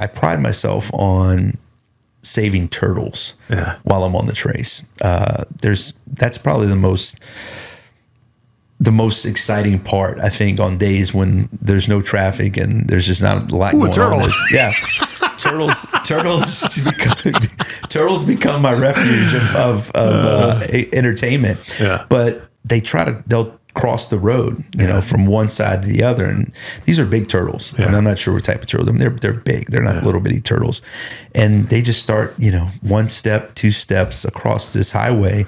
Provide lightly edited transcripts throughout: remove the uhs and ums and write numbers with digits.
I pride myself on saving turtles while I'm on the trace. That's probably the most exciting part, I think, on days when there's no traffic and there's just not a lot going on. Yeah. Turtles become my refuge of entertainment. Yeah. But they'll cross the road, you know, from one side to the other. And these are big turtles. Yeah. And I'm not sure what type of turtle. I mean, they're big. They're not little bitty turtles. And they just start, you know, 1 step, 2 steps across this highway,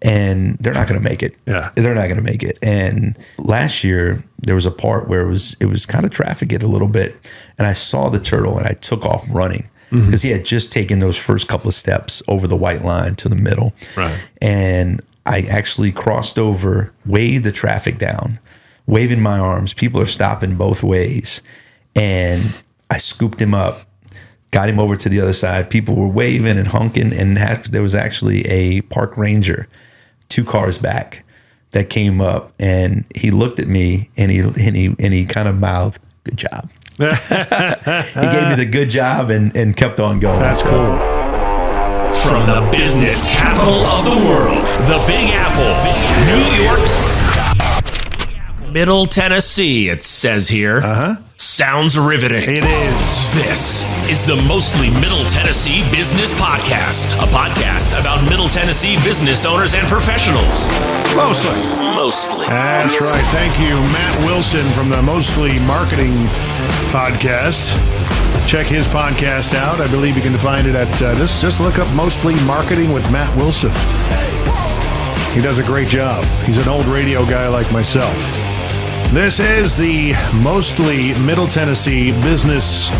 and they're not going to make it. Yeah. They're not going to make it. And last year there was a part where it was kind of trafficked a little bit, and I saw the turtle and I took off running because he had just taken those first couple of steps over the white line to the middle. Right. And I actually crossed over, waved the traffic down, waving my arms. People are stopping both ways. And I scooped him up, got him over to the other side. People were waving and honking. And there was actually a park ranger 2 cars back that came up. And he looked at me and he kind of mouthed, "Good job." He gave me the good job and kept on going. That's cool. From the business capital of the world, the Big Apple, New York's Middle Tennessee, it says here. Sounds riveting. It is. This is the Mostly Middle Tennessee Business Podcast, a podcast about Middle Tennessee business owners and professionals. Mostly. That's right. Thank you, Matt Wilson from the Mostly Marketing Podcast. Check his podcast out. I believe you can find it at just look up Mostly Marketing with Matt Wilson. He does a great job. He's an old radio guy like myself. This is the Mostly Middle Tennessee Business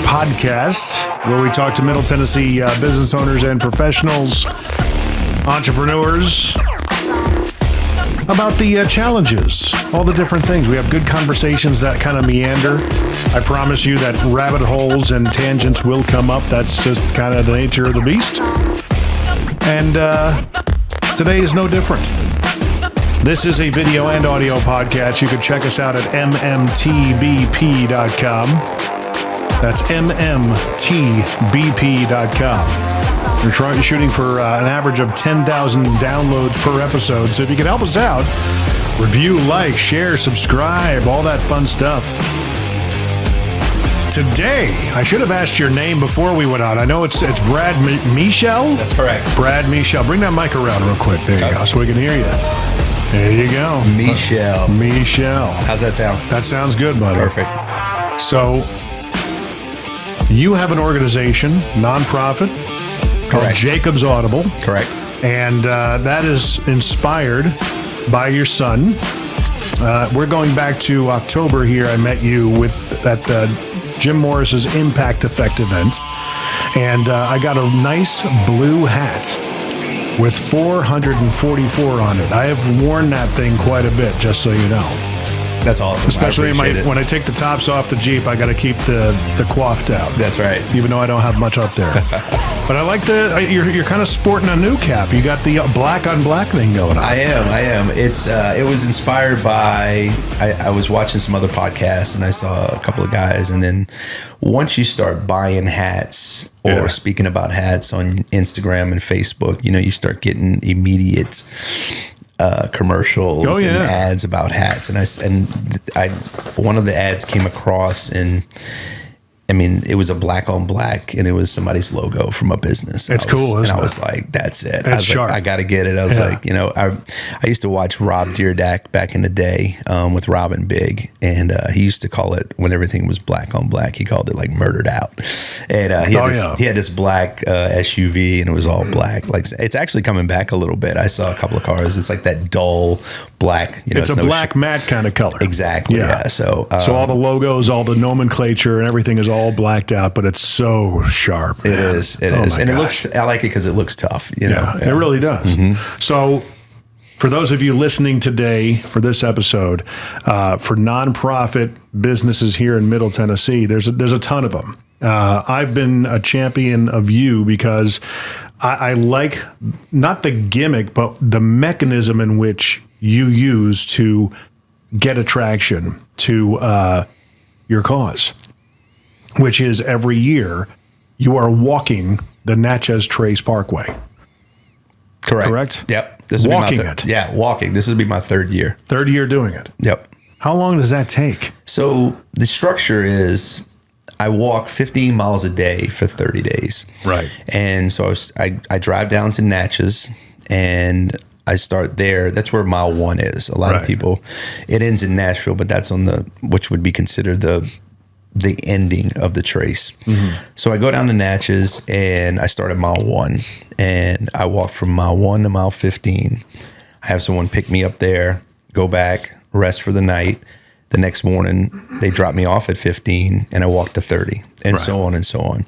Podcast, where we talk to Middle Tennessee business owners and professionals, entrepreneurs, about the challenges, all the different things. We have good conversations that kind of meander. I promise you that rabbit holes and tangents will come up. That's just kind of the nature of the beast. And today is no different. This is a video and audio podcast. You can check us out at mmtbp.com. That's mmtbp.com. We're shooting for an average of 10,000 downloads per episode. So if you can help us out, review, like, share, subscribe, all that fun stuff. Today, I should have asked your name before we went on. I know it's Brad Meshell? That's correct. Brad Meshell. Bring that mic around real quick. There you go, so we can hear you. There you go. Meshell. Meshell. How's that sound? That sounds good, buddy. Perfect. So, you have an organization, nonprofit, called Jacob's Audible. Correct. And that is inspired by your son. We're going back to October here. I met you at Jim Morris's Impact Effect event. And I got a nice blue hat with 444 on it. I have worn that thing quite a bit, just so you know. That's awesome. Especially when I take the tops off the Jeep, I got to keep the coiffed out. That's right. Even though I don't have much up there. But I like you're kind of sporting a new cap. You got the black on black thing going on. I am. It was inspired by, I was watching some other podcasts and I saw a couple of guys, and then once you start buying hats or speaking about hats on Instagram and Facebook, you know, you start getting immediate commercials and ads about hats, and I one of the ads came across, and I mean, it was a black on black, and it was somebody's logo from a business. It's cool, isn't it? And I was like, that's it. It's sharp. I got to get it. I was like, you know, I used to watch Rob Dyrdek back in the day with Robin Big, and he used to call it, when everything was black on black, he called it like Murdered Out. And he had this black SUV, and it was all black. Like, it's actually coming back a little bit. I saw a couple of cars. It's like that dull black. You know, it's a black matte kind of color. Exactly. Yeah. So all the logos, all the nomenclature, and everything is all blacked out, but it's so sharp. Man. It is, and gosh. It looks. I like it because it looks tough. You know, it really does. Mm-hmm. So, for those of you listening today for this episode, for nonprofit businesses here in Middle Tennessee, there's a ton of them. I've been a champion of you because I like not the gimmick, but the mechanism in which you use to get attraction to your cause. which is every year you are walking the Natchez Trace Parkway. Correct? Yep. Walking it. Yeah, walking. This would be my third year. Third year doing it. Yep. How long does that take? So the structure is I walk 15 miles a day for 30 days. Right. And so I drive down to Natchez and I start there. That's where mile 1 is. A lot of people, it ends in Nashville, but that's on which would be considered the ending of the trace. Mm-hmm. So I go down to Natchez and I start at mile 1 and I walk from mile 1 to mile 15. I have someone pick me up there, go back, rest for the night. The next morning they drop me off at 15 and I walk to 30 and so on and so on.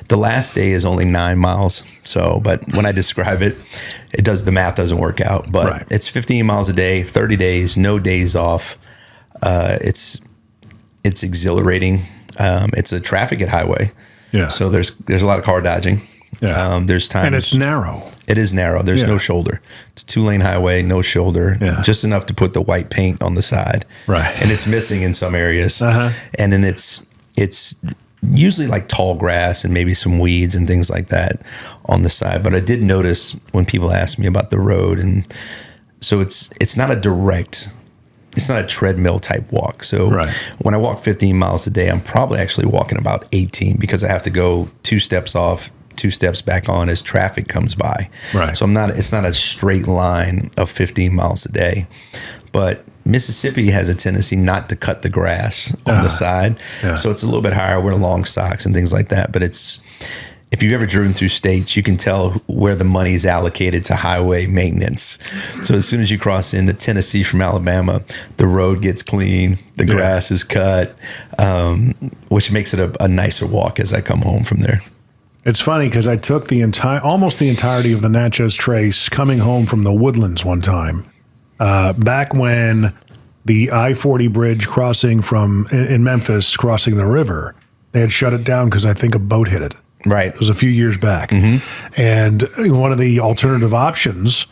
The last day is only 9 miles. So, but when I describe it, the math doesn't work out, but it's 15 miles a day, 30 days, no days off. It's exhilarating. It's a traffic highway. Yeah. So there's a lot of car dodging. Yeah. There's times. And it's narrow. It is narrow. There's no shoulder. It's 2-lane highway, no shoulder, just enough to put the white paint on the side. Right. And it's missing in some areas. Uh-huh. And then it's usually like tall grass and maybe some weeds and things like that on the side. But I did notice when people asked me about the road, and so it's not a treadmill type walk. So when I walk 15 miles a day, I'm probably actually walking about 18 because I have to go 2 steps off, 2 steps back on as traffic comes by. Right. So it's not a straight line of 15 miles a day. But Mississippi has a tendency not to cut the grass on the side. Yeah. So it's a little bit higher. Wear long socks and things like that. But if you've ever driven through states, you can tell where the money is allocated to highway maintenance. So as soon as you cross into Tennessee from Alabama, the road gets clean, the grass is cut, which makes it a nicer walk as I come home from there. It's funny because I took almost the entirety of the Natchez Trace coming home from the Woodlands one time, back when the I-40 bridge crossing in Memphis, crossing the river, they had shut it down because I think a boat hit it. Right. It was a few years back. Mm-hmm. And one of the alternative options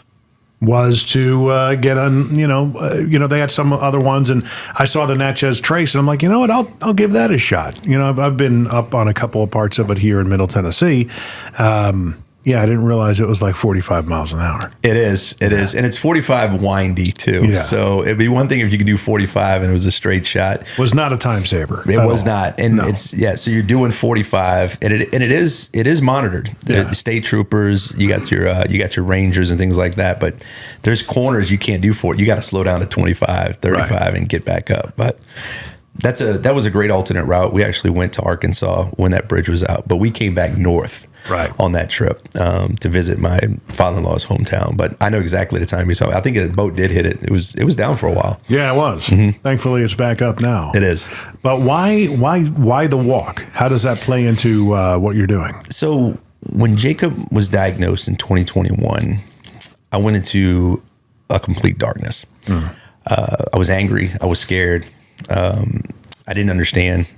was to get on, they had some other ones, and I saw the Natchez Trace, and I'm like, you know what, I'll give that a shot. I've been up on a couple of parts of it here in Middle Tennessee. I didn't realize it was like 45 miles an hour. It is. And it's 45 windy too. Yeah. So it'd be one thing if you could do 45 and it was a straight shot. It was not a time saver. It was not. And so you're doing 45 and it is monitored. The state troopers, you got your rangers and things like that, but there's corners you can't do for it. You got to slow down to 25, 35 and get back up. But that was a great alternate route. We actually went to Arkansas when that bridge was out, but we came back north on that trip to visit my father-in-law's hometown. But I know exactly the time you saw it. I think a boat did hit it. It was down for a while. Yeah, it was. Mm-hmm. Thankfully, it's back up now. It is. But why the walk? How does that play into what you're doing? So when Jacob was diagnosed in 2021, I went into a complete darkness. Mm. I was angry. I was scared. I didn't understand.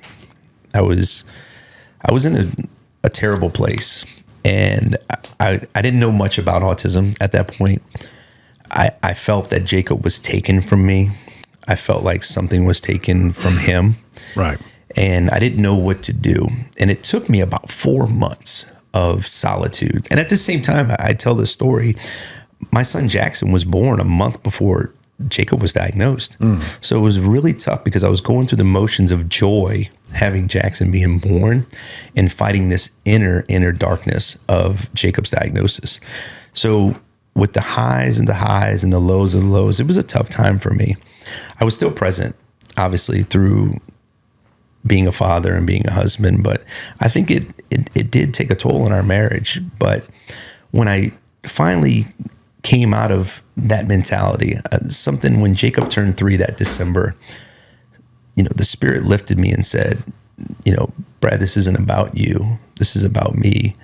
I was in a terrible place, and I didn't know much about autism at that point. I felt that Jacob was taken from me. I felt like something was taken from him. Right. And I didn't know what to do. And it took me about 4 months of solitude. And at the same time, I tell this story, my son Jackson was born a month before Jacob was diagnosed. Mm. So it was really tough because I was going through the motions of joy having Jackson being born and fighting this inner darkness of Jacob's diagnosis. So with the highs and the lows and the lows, it was a tough time for me. I was still present, obviously, through being a father and being a husband, but I think it did take a toll on our marriage. But when I finally came out of that mentality, when Jacob turned 3 that December, the Spirit lifted me and said, Brad, this isn't about you. This is about me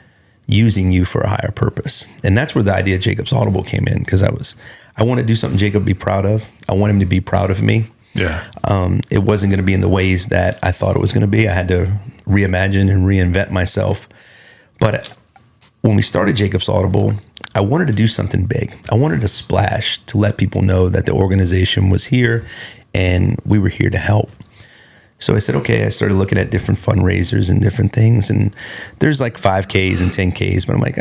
using you for a higher purpose. And that's where the idea of Jacob's Audible came in, because I want to do something Jacob be proud of. I want him to be proud of me. Yeah. It wasn't going to be in the ways that I thought it was going to be. I had to reimagine and reinvent myself. But when we started Jacob's Audible, I wanted to do something big. I wanted to splash to let people know that the organization was here and we were here to help. So I said, okay, I started looking at different fundraisers and different things. And there's like 5Ks and 10Ks, but I'm like,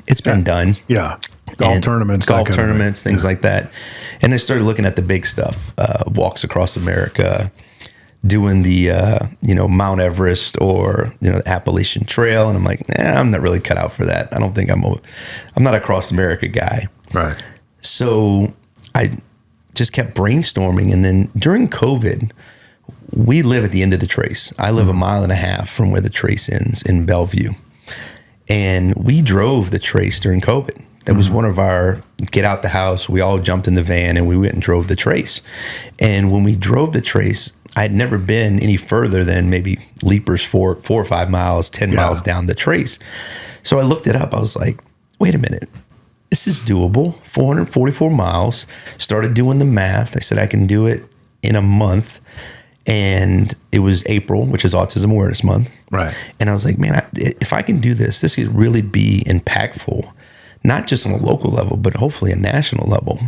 it's been done. Yeah. Golf tournaments, things like that. And I started looking at the big stuff, walks across America, doing the, Mount Everest or, the Appalachian Trail. And I'm like, I'm not really cut out for that. I don't think I'm not a cross America guy. Right. So I just kept brainstorming. And then during COVID, we live at the end of the Trace. I live 1.5 miles from where the Trace ends in Bellevue. And we drove the Trace during COVID. That was one of our get out the house. We all jumped in the van and we went and drove the Trace. And when we drove the Trace, I had never been any further than maybe Leapers 4 or 5 miles, 10 miles down the Trace. So I looked it up. I was like, wait a minute. This is doable. 444 miles. Started doing the math. I said, I can do it in a month. And it was April, which is Autism Awareness Month. Right. And I was like, man, if I can do this could really be impactful, not just on a local level, but hopefully a national level.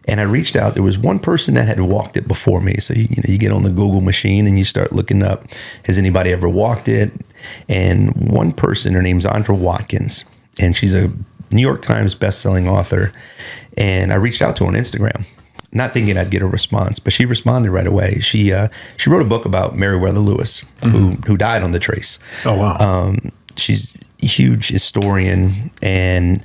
And I reached out. There was one person that had walked it before me. So, you get on the Google machine and you start looking up, has anybody ever walked it? And one person, her name's Andra Watkins, and she's a New York Times bestselling author. And I reached out to her on Instagram, not thinking I'd get a response, but she responded right away. She wrote a book about Meriwether Lewis, who died on the Trace. Oh, wow. She's a huge historian, and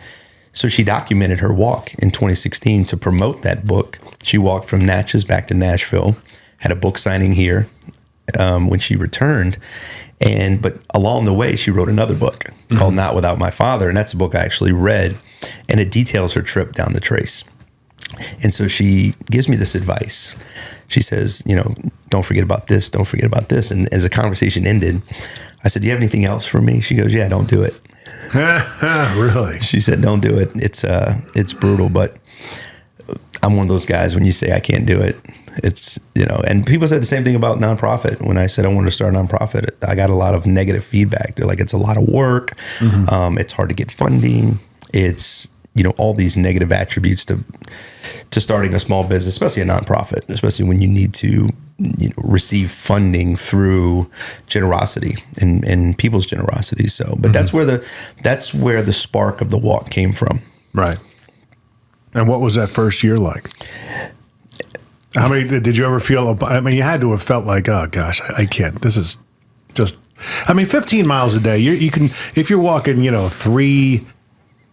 so she documented her walk in 2016 to promote that book. She walked from Natchez back to Nashville, had a book signing here when she returned. But along the way, she wrote another book called Not Without My Father. And that's a book I actually read, and it details her trip down the Trace. And so she gives me this advice. She says, don't forget about this. Don't forget about this. And as the conversation ended, I said, do you have anything else for me? She goes, yeah, don't do it. Really? She said, don't do it. It's brutal, but I'm one of those guys when you say I can't do it, it's, and people said the same thing about nonprofit. When I said I wanted to start a nonprofit, I got a lot of negative feedback. They're like, it's a lot of work. It's hard to get funding. It's, all these negative attributes to starting a small business, especially a nonprofit, especially when you need to receive funding through generosity and people's generosity. So, but that's where the spark of the walk came from. Right. And what was that first year like? How many did you ever feel? I mean, you had to have felt like, oh gosh, I can't. This is just. 15 miles a day. You can, if you're walking,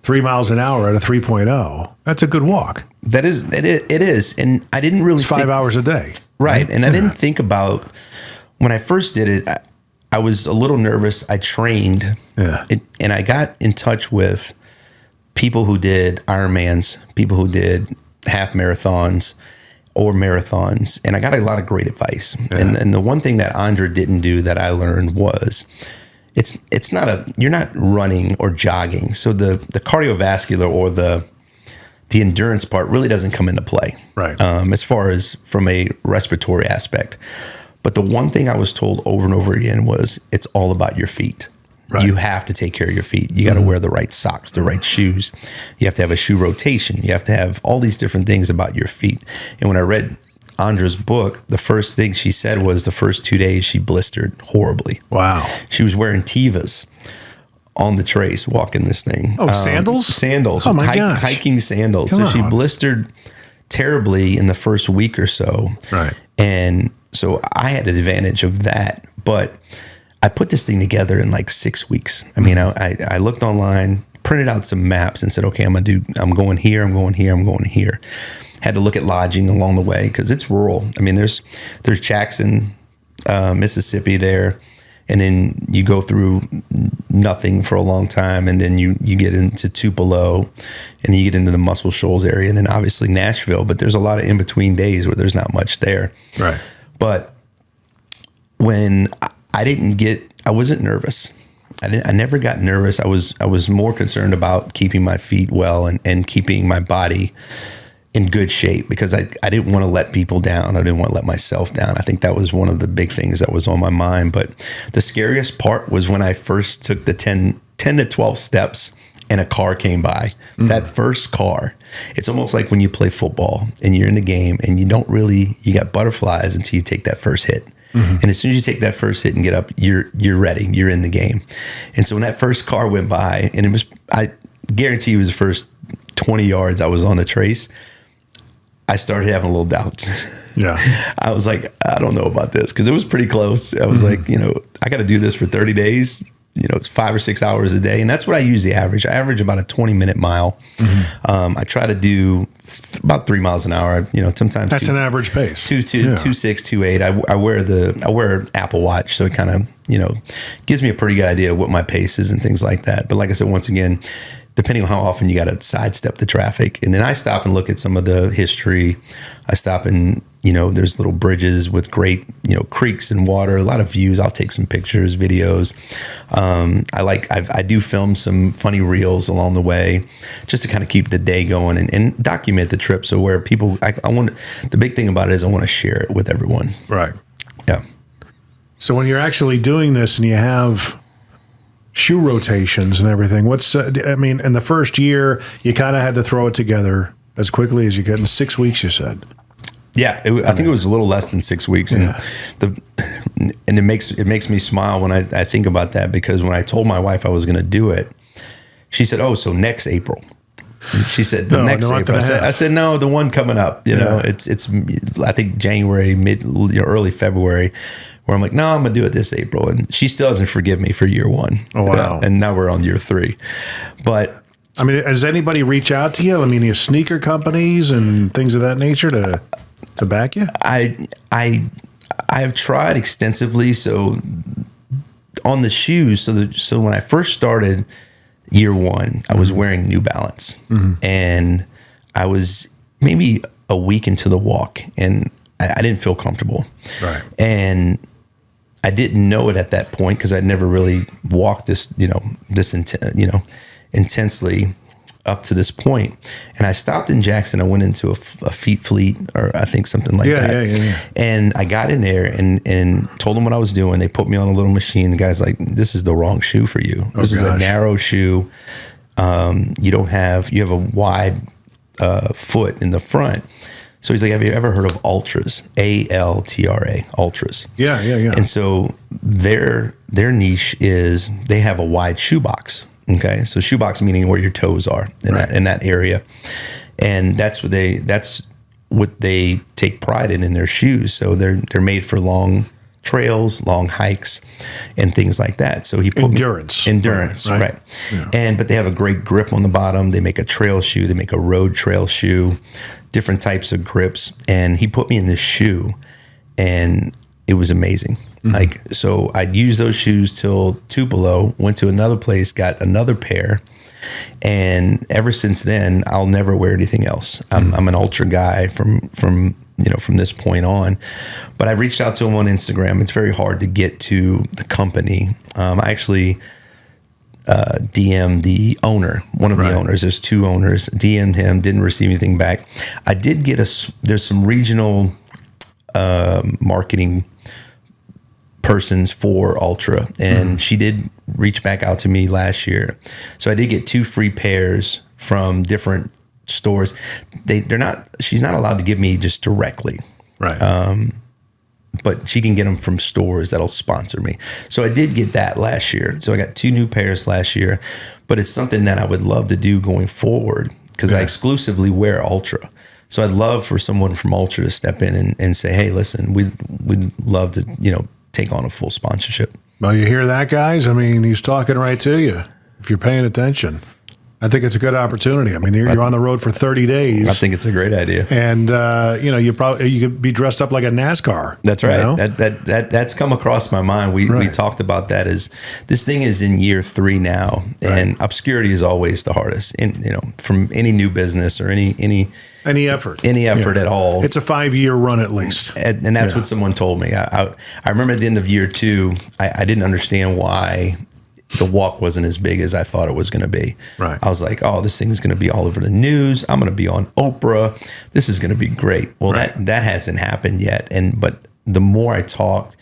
3 miles an hour at a 3.0. That's a good walk. It is, and I didn't really. It's 5 hours a day. Right. And I didn't think about, when I first did it, I was a little nervous. I trained and I got in touch with people who did Ironmans, people who did half marathons or marathons. And I got a lot of great advice. Yeah. And the one thing that Andra didn't do that I learned was it's not you're not running or jogging. So the cardiovascular or the endurance part really doesn't come into play, right? As far as from a respiratory aspect. But the one thing I was told over and over again was it's all about your feet. Right. You have to take care of your feet. You got to wear the right socks, the right shoes. You have to have a shoe rotation. You have to have all these different things about your feet. And when I read Andra's book, the first thing she said was the first 2 days she blistered horribly. Wow. She was wearing Tevas on the Trace, walking this thing. Oh, sandals? Sandals. Oh, my gosh. Hiking sandals. Come so on. she blistered terribly in the first week or so. Right. And so I had an advantage of that. But I put this thing together in like 6 weeks. I mean, I looked online, printed out some maps and said, okay, I'm going here, I'm going here, I'm going here. Had to look at lodging along the way because it's rural. I mean, there's Jackson, Mississippi there. And then you go through nothing for a long time, and then you get into Tupelo, and you get into the Muscle Shoals area, and then obviously Nashville. But there's a lot of in between days where there's not much there. Right. But when I wasn't nervous. I never got nervous. I was more concerned about keeping my feet well and keeping my body in good shape because I didn't want to let people down. I didn't want to let myself down. I think that was one of the big things that was on my mind. But the scariest part was when I first took the 10 to 12 steps and a car came by. That first car, it's almost like when you play football and you're in the game and you got butterflies until you take that first hit. And as soon as you take that first hit and get up, you're ready. You're in the game. And so when that first car went by, and I guarantee you it was the first 20 yards I was on the trace, I started having a little doubts. Yeah. I was like, I don't know about this, because it was pretty close. I was like, I got to do this for 30 days. It's 5 or 6 hours a day. And that's what I usually average. I average about a 20-minute mile. I try to do about 3 miles an hour. Sometimes that's an average pace. 2.6, 2.8. I wear an Apple Watch, so it kind of, gives me a pretty good idea of what my pace is and things like that. But like I said, once again, depending on how often you got to sidestep the traffic. And then I stop and look at some of the history. I stop and, there's little bridges with great, creeks and water, a lot of views. I'll take some pictures, videos. I do film some funny reels along the way just to kind of keep the day going and document the trip. So where people, the big thing about it is I want to share it with everyone. Right. Yeah. So when you're actually doing this and you have shoe rotations and everything, in the first year, you kind of had to throw it together as quickly as you could in 6 weeks, you said. Yeah, I think it was a little less than 6 weeks, and it makes me smile when I think about that, because when I told my wife I was going to do it, she said, "Oh, so next April." She said, "Next April." I said, "No, the one coming up. It's I think January, early February." Where I'm like, "No, I'm gonna do it this April," and she still doesn't forgive me for year one. Oh wow! And now we're on year 3, but. Has anybody reach out to you? You have sneaker companies and things of that nature to back you? I have tried extensively. So on the shoes, so when I first started year 1, I was wearing New Balance, and I was maybe a week into the walk, and I didn't feel comfortable. Right. And I didn't know it at that point, because I'd never really walked this intensely up to this point. And I stopped in Jackson. I went into a Feet Fleet, or I think something like that. Yeah. And I got in there and told them what I was doing. They put me on a little machine. The guy's like, "This is the wrong shoe for you. This is a narrow shoe. You have a wide foot in the front." So he's like, "Have you ever heard of Ultras? ALTRA, Ultras." Yeah. And so their niche is they have a wide shoebox. Okay, so shoebox meaning where your toes are in that area, and that's what they take pride in their shoes. So they're made for long trails, long hikes, and things like that. So he put endurance, right? Yeah. But they have a great grip on the bottom. They make a trail shoe. They make a road trail shoe, different types of grips. And he put me in this shoe, and it was amazing. So I'd use those shoes till Tupelo, went to another place, got another pair. And ever since then, I'll never wear anything else. I'm an Ultra guy from this point on. But I reached out to him on Instagram. It's very hard to get to the company. I actually DM'd the owner, one of the owners. There's 2 owners. DM'd him, didn't receive anything back. I did get there's some regional marketing persons for Ultra, and she did reach back out to me last year. So I did get 2 free pairs from different stores. She's not allowed to give me just directly. Right. But she can get them from stores that'll sponsor me. So I did get that last year. So I got 2 new pairs last year, but it's something that I would love to do going forward, because I exclusively wear Ultra. So I'd love for someone from Ultra to step in and say, "Hey, listen, we'd love to, take on a full sponsorship." Well, you hear that, guys? He's talking right to you. If you're paying attention, I think it's a good opportunity. You're on the road for 30 days. I think it's a great idea. And you could be dressed up like a NASCAR. That's right. That's come across my mind. We talked about that. As this thing is in year 3 now, and obscurity is always the hardest. From any new business or any effort at all. It's a 5-year run at least. And that's what someone told me. I remember at the end of year 2, I didn't understand why the walk wasn't as big as I thought it was going to be. Right. I was like, "Oh, this thing's going to be all over the news. I'm going to be on Oprah. This is going to be great." Well, that hasn't happened yet. But the more I talked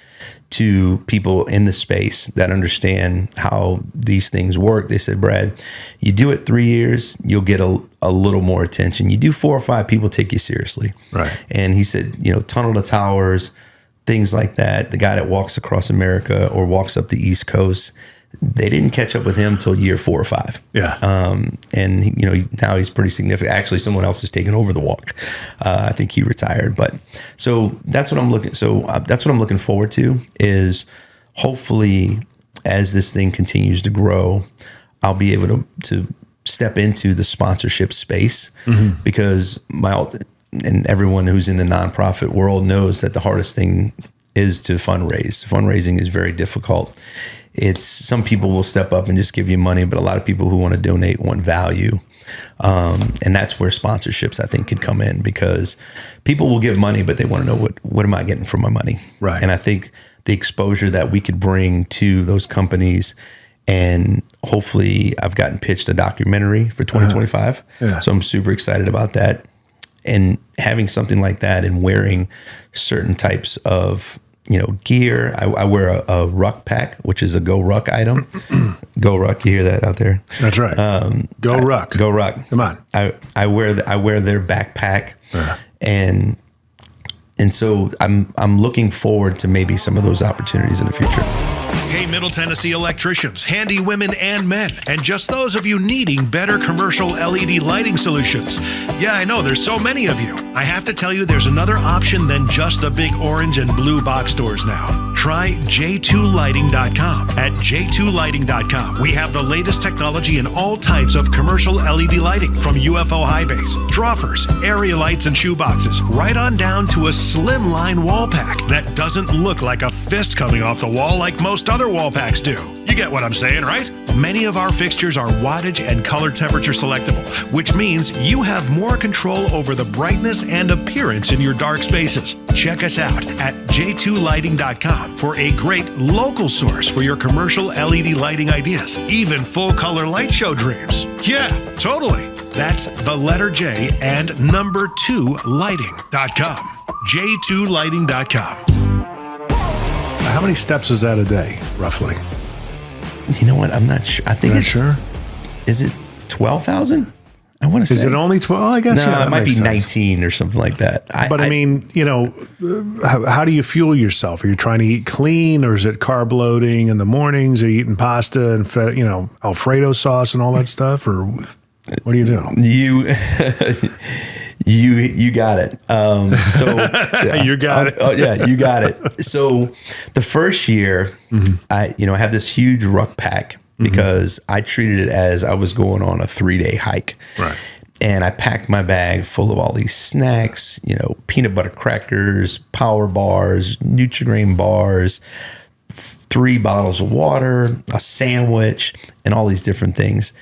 to people in the space that understand how these things work, they said, "Brad, you do it 3 years, you'll get a little more attention. You do 4 or 5, people take you seriously." Right. And he said, "Tunnel to Towers, things like that. The guy that walks across America or walks up the East Coast, they didn't catch up with him till year 4 or 5. Yeah. And you know, now he's pretty significant. Actually, someone else is taking over the walk. I think he retired, but so that's what I'm looking. So that's what I'm looking forward to, is hopefully as this thing continues to grow, I'll be able to step into the sponsorship space, because and everyone who's in the nonprofit world knows that the hardest thing is to fundraise. Fundraising is very difficult. It's some people will step up and just give you money, but a lot of people who want to donate want value. And that's where sponsorships, I think, could come in, because people will give money, but they want to know what am I getting for my money? Right. And I think the exposure that we could bring to those companies, and hopefully I've gotten pitched a documentary for 2025. Yeah. So I'm super excited about that. And having something like that and wearing certain types of, you know, gear. I wear a ruck pack, which is a Go Ruck item. Go Ruck, you hear that out there? That's right. Go Ruck. Go Ruck. Come on. I wear their backpack, and so I'm looking forward to maybe some of those opportunities in the future. Hey, Middle Tennessee electricians, handy women and men, and just those of you needing better commercial LED lighting solutions. Yeah, I know, there's so many of you. I have to tell you, there's another option than just the big orange and blue box stores now. Try j2lighting.com. At j2lighting.com, we have the latest technology in all types of commercial LED lighting, from UFO high base, drawers, area lights, and shoeboxes, right on down to a slimline wall pack that doesn't look like a fist coming off the wall like most other wall packs do. You get what I'm saying, right? Many of our fixtures are wattage and color temperature selectable, which means you have more control over the brightness and appearance in your dark spaces. Check us out at j2lighting.com for a great local source for your commercial LED lighting ideas, even full color light show dreams. Yeah, totally. That's the letter J and number 2 lighting.com. j2lighting.com. How many steps is that a day, roughly? You know what? I'm not sure. I think Not it's sure. Is it 12,000? I want to say. Is it only 12? I guess No, yeah, it might be makes sense. 19 or something like that. But I mean, you know, how do you fuel yourself? Are you trying to eat clean, or is it carb loading in the mornings? Are you eating pasta and Alfredo sauce and all that stuff, or what do you do? You got it. Yeah. You got it. Oh, yeah, you got it. So the first year, I had this huge ruck pack, because I treated it as I was going on a 3-day hike. Right. And I packed my bag full of all these snacks, peanut butter crackers, power bars, Nutri-Grain bars, 3 bottles of water, a sandwich, and all these different things.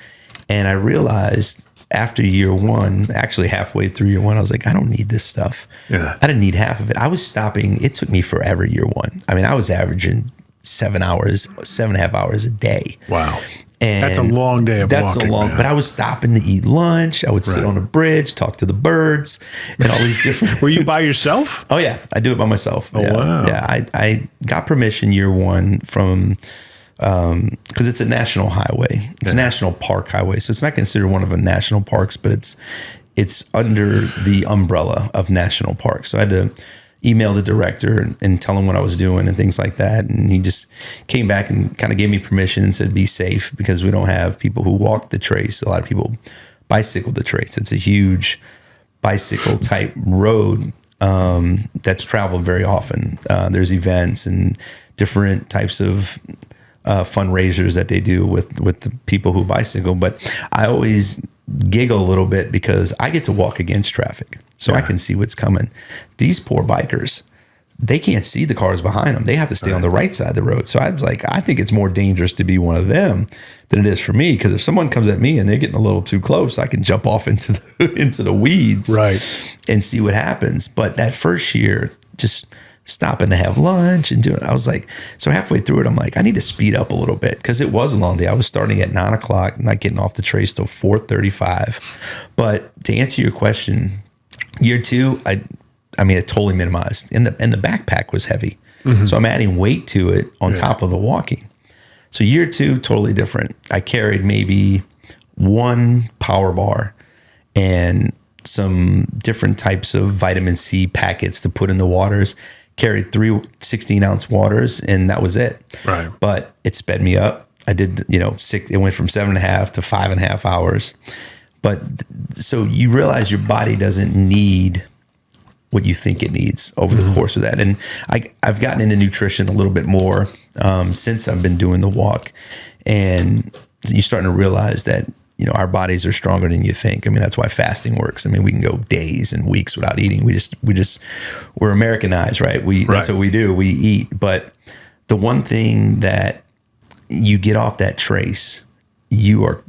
And I realized after year 1, actually halfway through year 1, I was like, I don't need this stuff. Yeah. I didn't need half of it. I was stopping. It took me forever year 1. I mean, I was averaging 7.5 hours a day. Wow. And that's a long day of walking. Man. But I was stopping to eat lunch. I would sit on a bridge, talk to the birds, and all these different. Were you by yourself? Oh yeah, I do it by myself. Oh yeah. wow. Yeah, I got permission year 1 from because it's a national highway. It's a national park highway, so it's not considered one of the national parks, but it's under the umbrella of national parks. So I had to email the director and tell him what I was doing and things like that. And he just came back and kind of gave me permission and said, be safe, because we don't have people who walk the trace. A lot of people bicycle the trace. It's a huge bicycle type road that's traveled very often. There's events and different types of fundraisers that they do with the people who bicycle. But I always giggle a little bit because I get to walk against traffic. So I can see what's coming. These poor bikers, they can't see the cars behind them. They have to stay on the right side of the road. So I was like, I think it's more dangerous to be one of them than it is for me. Because if someone comes at me and they're getting a little too close, I can jump off into the weeds, and see what happens. But that first year, just stopping to have lunch and doing, I was like, so halfway through it, I'm like, I need to speed up a little bit, because it was a long day. I was starting at 9 o'clock, not getting off the trace till 4:35. But to answer your question, year 2, I mean, it totally minimized, and the backpack was heavy, so I'm adding weight to it on top of the walking. So year 2, totally different. I carried maybe 1 power bar and some different types of vitamin C packets to put in the waters, carried 3 16-ounce waters, and that was it. Right. But it sped me up. I did, it went from 7.5 to 5.5 hours. But so you realize your body doesn't need what you think it needs over the course of that. And I've gotten into nutrition a little bit more since I've been doing the walk. And you're starting to realize that, our bodies are stronger than you think. I mean, that's why fasting works. I mean, we can go days and weeks without eating. We're Americanized, right? That's what we do. We eat. But the one thing that you get off that trace, you are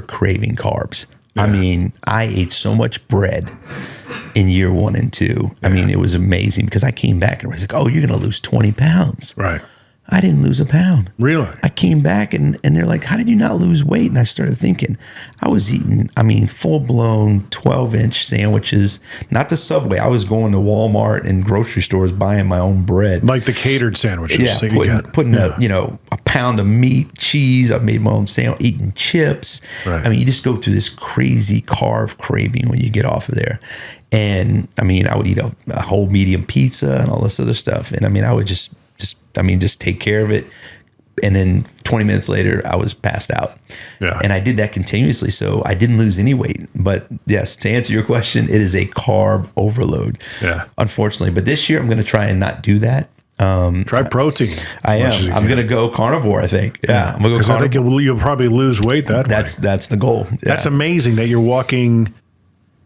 craving carbs. Yeah. I mean, I ate so much bread in year 1 and 2. Yeah. I mean, it was amazing because I came back and I was like, oh, you're going to lose 20 pounds. Right. I didn't lose a pound. Really? I came back and they're like, how did you not lose weight? And I started thinking, I was eating, full-blown 12-inch sandwiches, not the Subway. I was going to Walmart and grocery stores buying my own bread. Like the catered sandwiches. Yeah, putting a pound of meat, cheese. I made my own sandwich, eating chips. Right. I mean, you just go through this crazy carb craving when you get off of there. And, I would eat a whole medium pizza and all this other stuff. And, I would just take care of it. And then 20 minutes later, I was passed out. Yeah. And I did that continuously. So I didn't lose any weight. But yes, to answer your question, it is a carb overload. Yeah. Unfortunately. But this year, I'm going to try and not do that. Try protein. I am. I'm going to go carnivore, I think. Yeah. I'm going to go because I think you'll probably lose weight that way. That's the goal. Yeah. That's amazing that you're walking.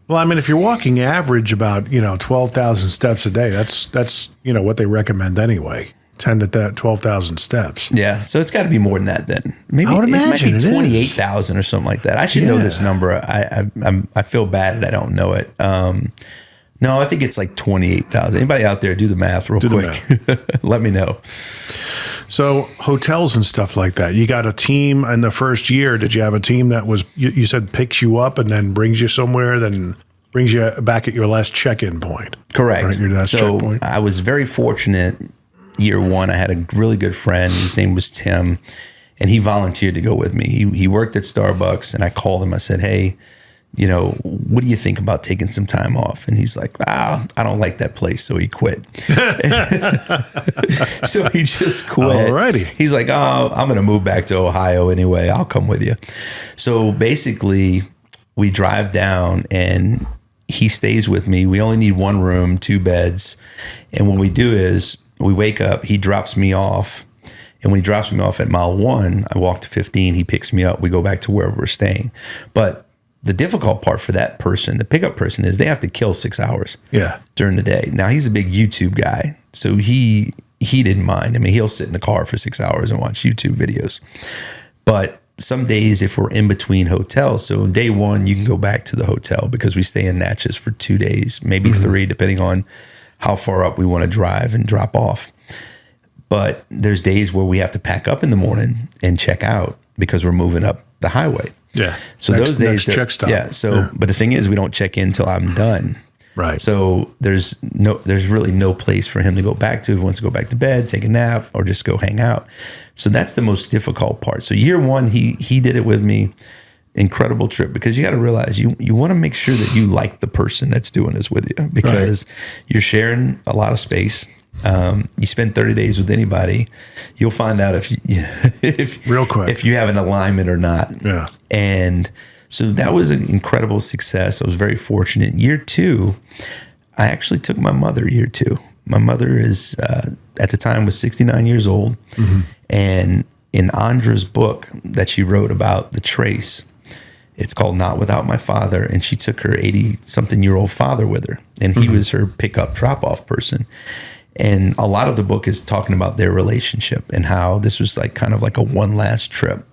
Well, if you're walking average about, 12,000 steps a day, that's what they recommend anyway. 10 to 12,000 steps. Yeah, so it's got to be more than that then. Maybe I would imagine it might be 28,000 or something like that. I should know this number. I feel bad that I don't know it. No, I think it's like 28,000. Anybody out there, do the math real quick. Let me know. So hotels and stuff like that. You got a team in the first year. Did you have a team that was, you said picks you up and then brings you somewhere, then brings you back at your last check-in point? Correct. Right, your last checkpoint. I was very fortunate. Year 1, I had a really good friend. His name was Tim, and he volunteered to go with me. He worked at Starbucks, and I called him. I said, hey, what do you think about taking some time off? And he's like, I don't like that place. So he quit. So he just quit. Alrighty. He's like, I'm going to move back to Ohio anyway. I'll come with you. So basically, we drive down, and he stays with me. We only need 1 room, 2 beds. And what we do is, we wake up, he drops me off, and when he drops me off at mile 1, I walk to 15, he picks me up, we go back to wherever we're staying. But the difficult part for that person, the pickup person, is they have to kill 6 hours during the day. Now, he's a big YouTube guy, so he didn't mind. He'll sit in the car for 6 hours and watch YouTube videos. But some days, if we're in between hotels, so day 1, you can go back to the hotel because we stay in Natchez for 2 days, maybe 3, depending on how far up we want to drive and drop off. But there's days where we have to pack up in the morning and check out because we're moving up the highway. Yeah. So those days, check stop. Yeah. So, but the thing is, we don't check in until I'm done. Right. So there's really no place for him to go back to. If he wants to go back to bed, take a nap, or just go hang out. So that's the most difficult part. So year 1, he did it with me. Incredible trip, because you got to realize you want to make sure that you like the person that's doing this with you, because you're sharing a lot of space. You spend 30 days with anybody, you'll find out if real quick if you have an alignment or not. Yeah. And so that was an incredible success. I was very fortunate. Year 2, I actually took my mother. Year 2, my mother is at the time was 69 years old, and in Andra's book that she wrote about the trace, it's called Not Without My Father, and she took her 80-something-year-old father with her, and he was her pickup drop-off person. And a lot of the book is talking about their relationship and how this was like kind of like a one last trip.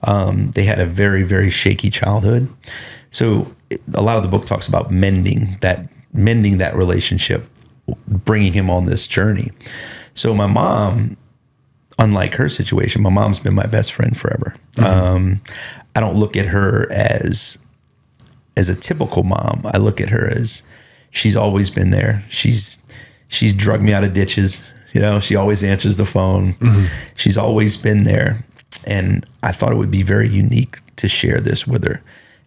They had a very, very shaky childhood. So a lot of the book talks about mending that relationship, bringing him on this journey. So my mom, unlike her situation, my mom's been my best friend forever. I don't look at her as a typical mom. I look at her as she's always been there. She's drugged me out of ditches. She always answers the phone. She's always been there. And I thought it would be very unique to share this with her.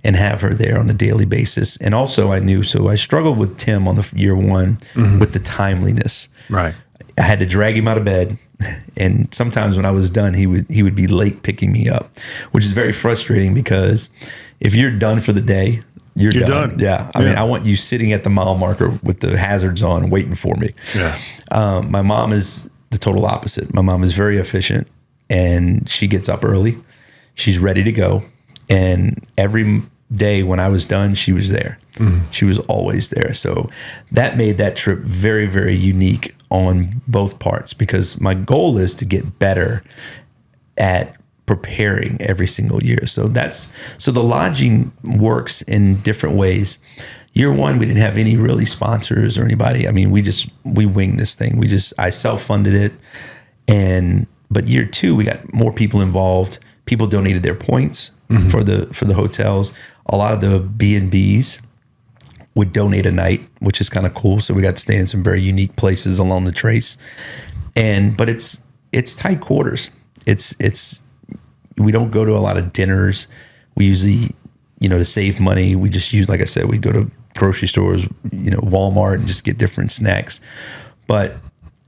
and have her there on a daily basis. And also so I struggled with Tim on the year one with the timeliness. Right. I had to drag him out of bed, and sometimes when I was done, he would be late picking me up, which is very frustrating because if you're done for the day, you're done. Yeah. I mean, I want you sitting at the mile marker with the hazards on waiting for me. Yeah. My mom is the total opposite. My mom is very efficient, and she gets up early. She's ready to go. And every day when I was done, she was there. She was always there. So that made that trip very, very unique on both parts, because my goal is to get better at preparing every single year. So the lodging works in different ways. Year one, we didn't have any really sponsors or anybody. I mean, we winged this thing. I self-funded it. But year two, we got more people involved. People donated their points for the hotels. A lot of the B&Bs would donate a night, which is kind of cool. So we got to stay in some very unique places along the Trace. But it's tight quarters. We don't go to a lot of dinners. We usually, to save money, we just use, like I said, we go to grocery stores, Walmart, and just get different snacks. But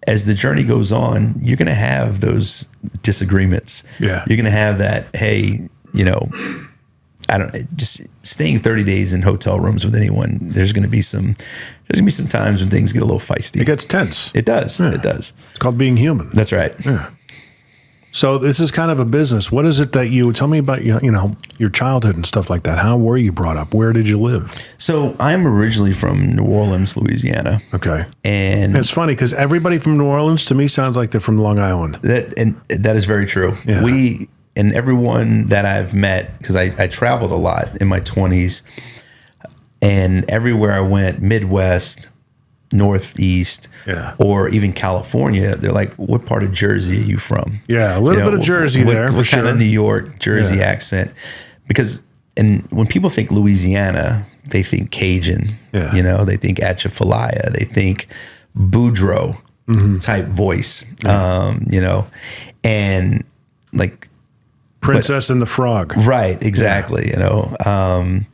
as the journey goes on, you're going to have those disagreements. Yeah. You're going to have that, hey, just staying 30 days in hotel rooms with anyone, there's going to be some times when things get a little feisty. It gets tense. It does. Yeah. It does. It's called being human. That's right. Yeah. So this is kind of a business. What is it that you tell me about your childhood and stuff like that? How were you brought up? Where did you live? So I'm originally from New Orleans, Louisiana. Okay. And it's funny because everybody from New Orleans to me sounds like they're from Long Island. That is very true. Yeah. And everyone that I've met, because I traveled a lot in my 20s, and everywhere I went, Midwest, Northeast, or even California, they're like, what part of Jersey are you from? Yeah, a little bit of Jersey there. What kind of New York, Jersey accent? Because when people think Louisiana, they think Cajun. Yeah. They think Atchafalaya. They think Boudreaux type voice. Yeah. And like Princess and the Frog. Right, exactly. Yeah.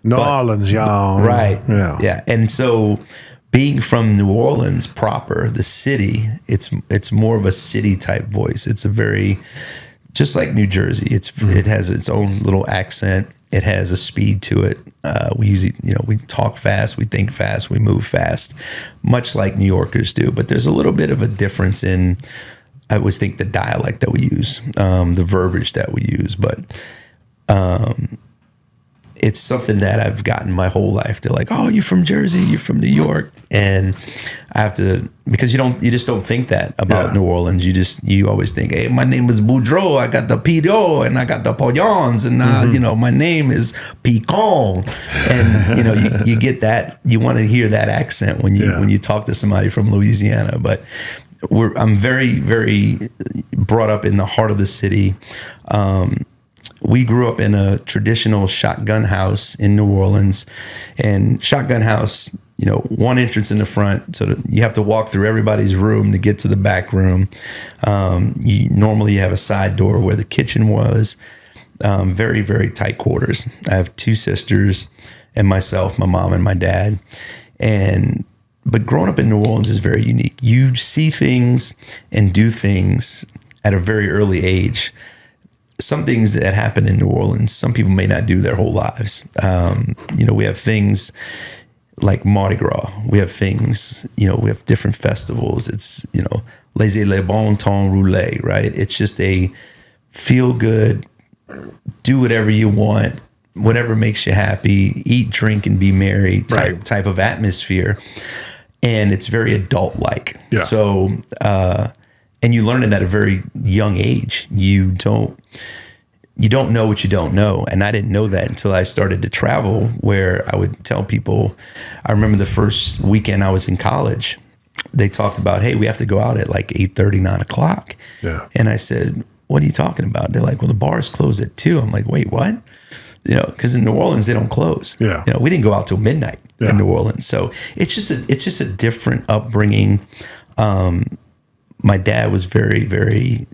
New Orleans, y'all. Right. Yeah. And so being from New Orleans proper, the city, it's more of a city type voice. It's a very, just like New Jersey, it has its own little accent. It has a speed to it. We usually, we talk fast, we think fast, we move fast, much like New Yorkers do. But there's a little bit of a difference in, I always think, the dialect that we use, the verbiage that we use. But it's something that I've gotten my whole life. They're like, "Oh, you're from Jersey, you're from New York," and I have to, because you just don't think that about New Orleans. You always think, "Hey, my name is Boudreaux. I got the Pidot and I got the Pollons, and my name is Picon." And you get that. You want to hear that accent when you talk to somebody from Louisiana. But I'm very, very brought up in the heart of the city. We grew up in a traditional shotgun house in New Orleans, and shotgun house, one entrance in the front, so you have to walk through everybody's room to get to the back room. You normally have a side door where the kitchen was. Very, very tight quarters. I have two sisters and myself, my mom and my dad. But growing up in New Orleans is very unique. You see things and do things at a very early age. Some things that happen in New Orleans, some people may not do their whole lives. We have things like Mardi Gras. We have things, we have different festivals. It's, laissez le bon temps rouler, right? It's just a feel good, do whatever you want, whatever makes you happy, eat, drink, and be merry type of atmosphere. And it's very adult-like. Yeah. So, and you learn it at a very young age. You don't know what you don't know. And I didn't know that until I started to travel, where I would tell people, I remember the first weekend I was in college, they talked about, hey, we have to go out at like 8:30, 9 o'clock. Yeah. And I said, what are you talking about? They're like, well, the bars close at 2. I'm like, wait, what? Because in New Orleans, they don't close. Yeah. We didn't go out till midnight in New Orleans. So it's just a different upbringing. My dad was very, very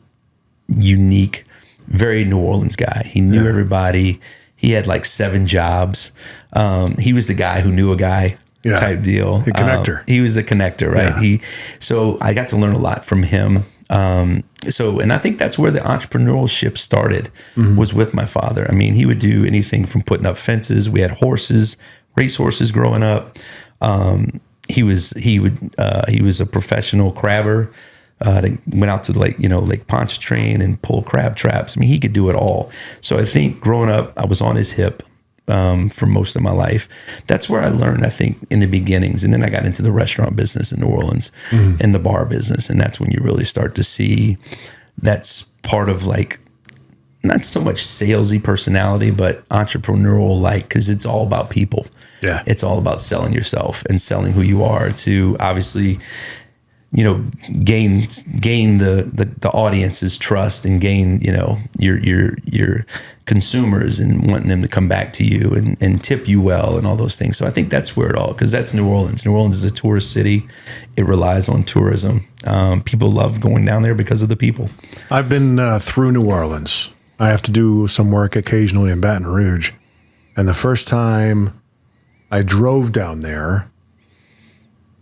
unique, very New Orleans guy. He knew everybody. He had like 7 jobs. He was the guy who knew a guy type deal. The connector. He was the connector, right? Yeah. So I got to learn a lot from him. And I think that's where the entrepreneurship started, was with my father. I mean, he would do anything from putting up fences. We had horses, race horses growing up. He was a professional crabber. That went out to Lake Pontchartrain and pull crab traps. I mean, he could do it all. So I think growing up, I was on his hip for most of my life. That's where I learned, I think, in the beginnings. And then I got into the restaurant business in New Orleans and the bar business. And that's when you really start to see that's part of like, not so much salesy personality, but entrepreneurial, like, because it's all about people. Yeah. It's all about selling yourself and selling who you are to obviously, gain the audience's trust and gain, your consumers and wanting them to come back to you and tip you well and all those things. So I think that's where it all, because that's New Orleans. New Orleans is a tourist city. It relies on tourism. People love going down there because of the people. I've been through New Orleans. I have to do some work occasionally in Baton Rouge. And the first time I drove down there,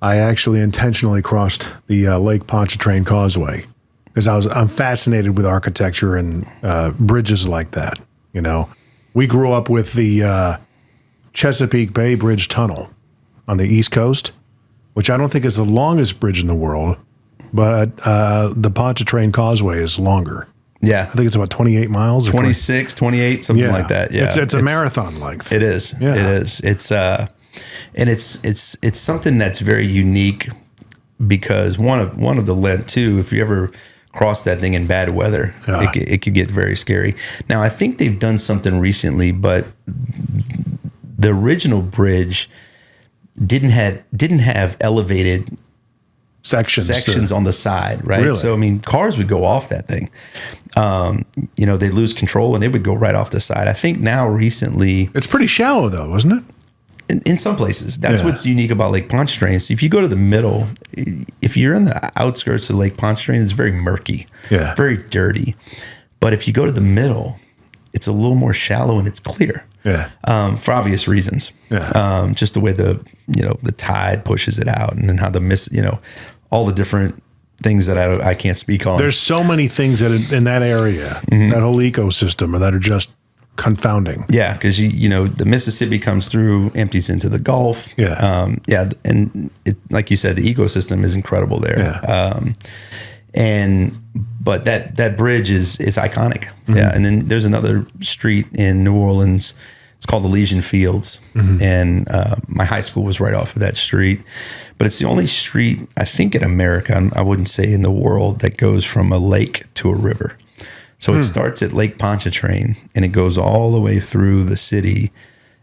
I actually intentionally crossed the Lake Pontchartrain Causeway because I'm fascinated with architecture and bridges like that. We grew up with the Chesapeake Bay Bridge Tunnel on the East Coast, which I don't think is the longest bridge in the world, but the Pontchartrain Causeway is longer. Yeah. I think it's about 28 miles. 26, 28, something like that. Yeah. It's a marathon length. It is. Yeah. It is. It's something that's very unique because one of the Lent too, if you ever cross that thing in bad weather, it could get very scary. Now I think they've done something recently, but the original bridge didn't have elevated sections on the side, right? Really? So I mean, cars would go off that thing. They'd lose control and they would go right off the side. I think now recently, it's pretty shallow though, isn't it? In some places, that's what's unique about Lake Pontchartrain. So if you go to the middle, if you're in the outskirts of Lake Pontchartrain, it's very murky, very dirty. But if you go to the middle, it's a little more shallow and it's clear, for obvious reasons. Just the way the tide pushes it out and then how all the different things that I can't speak on. There's so many things that in that area, that whole ecosystem, that are just confounding. Yeah, because the Mississippi comes through, empties into the Gulf. And it, like you said, the ecosystem is incredible there. But that bridge is iconic. And then there's another street in New Orleans. It's called Elysian Fields, and my high school was right off of that street. But it's the only street I think in America, I wouldn't say in the world, that goes from a lake to a river. So it starts at Lake Pontchartrain and it goes all the way through the city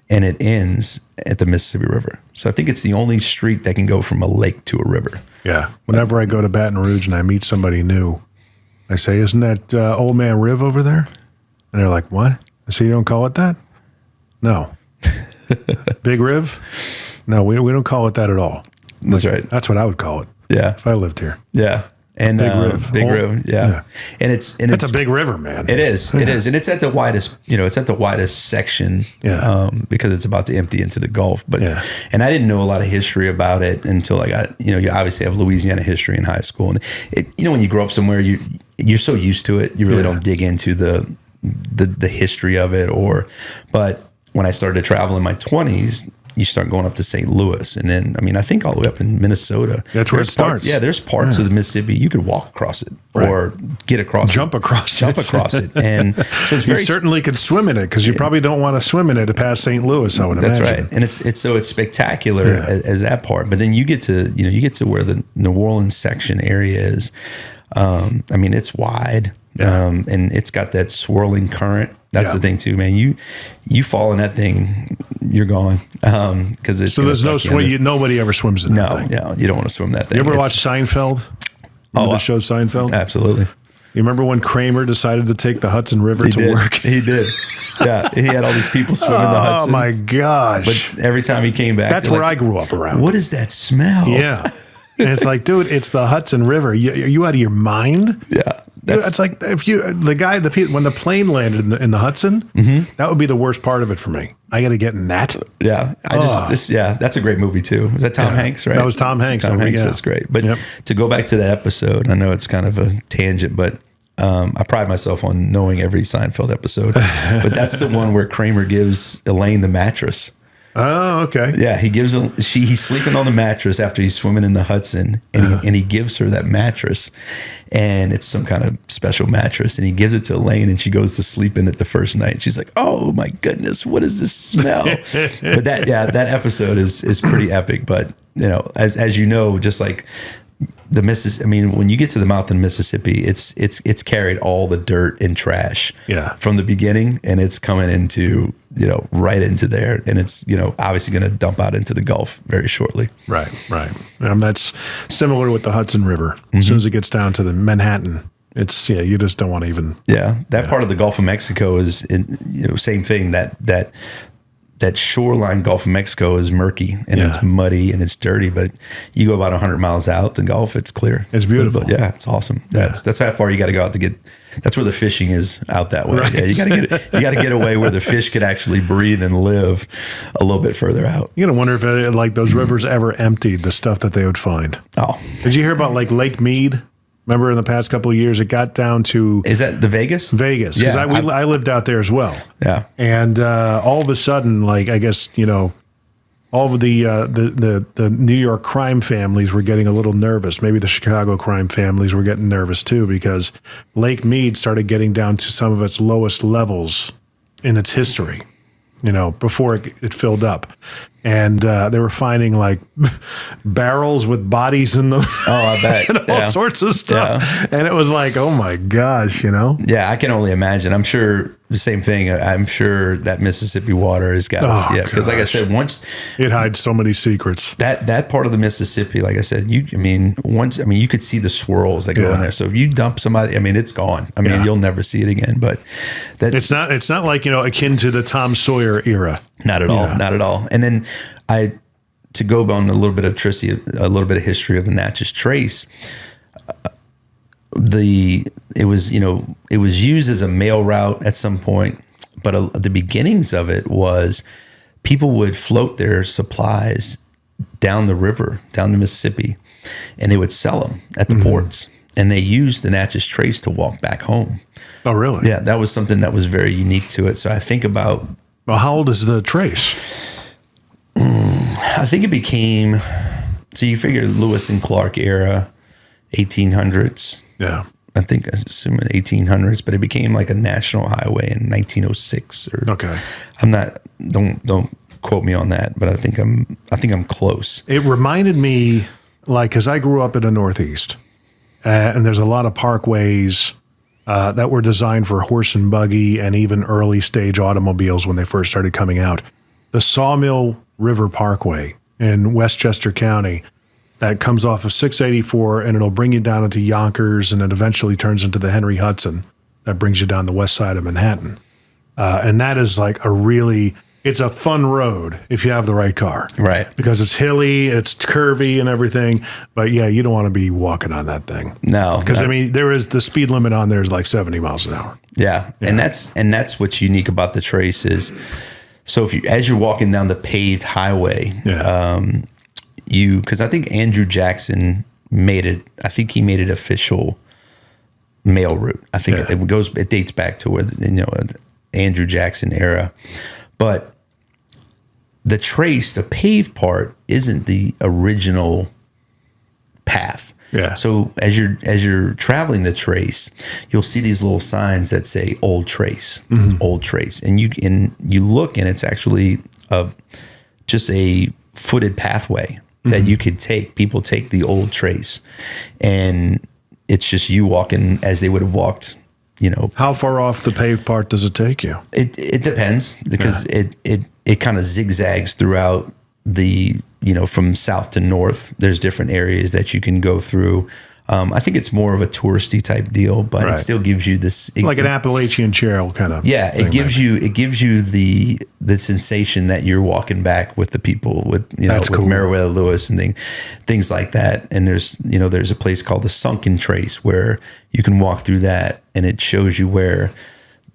and it ends at the Mississippi River. So I think it's the only street that can go from a lake to a river. Yeah. Whenever I go to Baton Rouge and I meet somebody new, I say, "Isn't that Old Man Riv over there?" And they're like, "What?" I say, "You don't call it that?" "No." Big Riv? No, we don't call it that at all. That's right. That's what I would call it. Yeah. If I lived here. Yeah. And Big River, yeah. And it's a big river, man. It is, and it's at the widest, it's at the widest section, because it's about to empty into the Gulf. But and I didn't know a lot of history about it until I got, you obviously have Louisiana history in high school, and when you grow up somewhere, you're so used to it, you really don't dig into the history of it, but when I started to travel in my 20s. You start going up to St. Louis, and then I think all the way up in Minnesota. That's where it starts. There's parts of the Mississippi you could walk across it or get across, jump across it, and so it's you certainly could swim in it because you probably don't want to swim in it to pass St. Louis. I would imagine. That's right, and it's spectacular as that part. But then you get to where the New Orleans section area is. It's wide, and it's got that swirling current. That's the thing too, man. You fall in that thing, you're gone. Because there's no swim. Nobody ever swims in that thing. No, you don't want to swim that thing. You ever watch Seinfeld? Remember the show Seinfeld? Absolutely. You remember when Kramer decided to take the Hudson River to work? He did. Yeah, he had all these people swimming the Hudson. Oh my gosh! But every time he came back, that's where I grew up around. What is that smell? Yeah, and it's like, dude, it's the Hudson River. Are you out of your mind? Yeah. It's like when the plane landed in the Hudson, that would be the worst part of it for me. I got to get in that. Yeah. That's a great movie too. Was that Tom Hanks, right? That was Tom Hanks. That's great. But to go back to that episode, I know it's kind of a tangent, but I pride myself on knowing every Seinfeld episode. But that's the one where Kramer gives Elaine the mattress. Oh, okay. Yeah, he's sleeping on the mattress after he's swimming in the Hudson, and he gives her that mattress, and it's some kind of special mattress, and he gives it to Elaine, and she goes to sleep in it the first night. She's like, "Oh my goodness, what is this smell?" But that episode is pretty epic. But as you know, just like the Mississippi, I mean, when you get to the mouth of the Mississippi, it's carried all the dirt and trash from the beginning, and it's coming into right into there, and it's obviously going to dump out into the Gulf very shortly. Right. That's similar with the Hudson River. As soon as it gets down to the Manhattan, it's you just don't want to even. Yeah, that part of the Gulf of Mexico is same thing. That shoreline Gulf of Mexico is murky and it's muddy and it's dirty, but you go about 100 miles out the Gulf, it's clear. It's beautiful. But it's awesome. That's how far you got to go out to get. That's where the fishing is out that way. Right. Yeah, you got to get away where the fish could actually breathe and live a little bit further out. You got to wonder if like those rivers ever emptied the stuff that they would find. Oh, did you hear about like Lake Mead? Remember in the past couple of years, it got down to... Is that the Vegas? Vegas. Because I lived out there as well. Yeah. And all of a sudden, like, I guess, all of the New York crime families were getting a little nervous. Maybe the Chicago crime families were getting nervous too, because Lake Mead started getting down to some of its lowest levels in its history, before it filled up. And they were finding like barrels with bodies in them. Oh, I bet. And all sorts of stuff. Yeah. And it was like, oh my gosh, Yeah, I can only imagine. I'm sure the same thing. I'm sure that Mississippi water has got because like I said, once it hides so many secrets. That part of the Mississippi, like I said, you could see the swirls that go in there. So if you dump somebody, it's gone. You'll never see it again. But it's not like, akin to the Tom Sawyer era. Not at all. Not at all. And then to go on a little bit of history of the Natchez Trace. It was used as a mail route at some point, but the beginnings of it was people would float their supplies down the river, down the Mississippi, and they would sell them at the ports. And they used the Natchez Trace to walk back home. Oh, really? Yeah, that was something that was very unique to it. So I think about... Well, how old is the Trace? I think it became... So you figure Lewis and Clark era, 1800s. Yeah. I assume 1800s, but it became like a national highway in 1906. Okay. I'm not... Don't quote me on that, but I think I'm close. It reminded me, like, because I grew up in the Northeast, and there's a lot of parkways that were designed for horse and buggy and even early stage automobiles when they first started coming out. The Sawmill River Parkway in Westchester County that comes off of 684, and it'll bring you down into Yonkers, and it eventually turns into the Henry Hudson that brings you down the west side of Manhattan. And that is like it's a fun road if you have the right car. Right. Because it's hilly, it's curvy and everything. But yeah, you don't want to be walking on that thing. No. Because there is the speed limit on there is like 70 miles an hour. Yeah. And that's what's unique about the Trace is, so as you're walking down the paved highway, because I think Andrew Jackson made it official mail route. I think it dates back to where Andrew Jackson era. But the Trace, the paved part, isn't the original path. Yeah. So as you're traveling the Trace, you'll see these little signs that say Old Trace, Old Trace, and you look, and it's actually just a footed pathway that you could take. People take the Old Trace, and it's just you walking as they would have walked. How far off the paved part does it take you? It depends, because it kind of zigzags throughout the, from south to north. There's different areas that you can go through. I think it's more of a touristy type deal, but it still gives you this like an Appalachian Trail kind of. Yeah, it gives you the sensation that you're walking back with the people with cool. Meriwether-Lewis and things like that. And there's a place called the Sunken Trace where you can walk through that, and it shows you where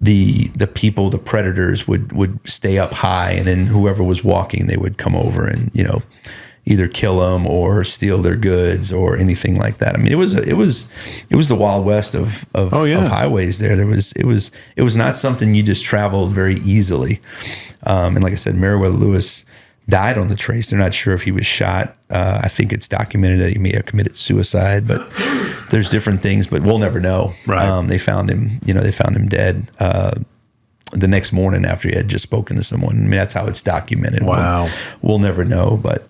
the people, the predators would stay up high, and then whoever was walking, they would come over and either kill them or steal their goods or anything like that. I mean, it was the Wild West of highways there. It was not something you just traveled very easily. And like I said, Meriwether-Lewis died on the trace. They're not sure if he was shot. I think it's documented that he may have committed suicide, but there's different things, but we'll never know. Right. They found him dead the next morning after he had just spoken to someone. I mean, that's how it's documented. Wow. We'll never know, but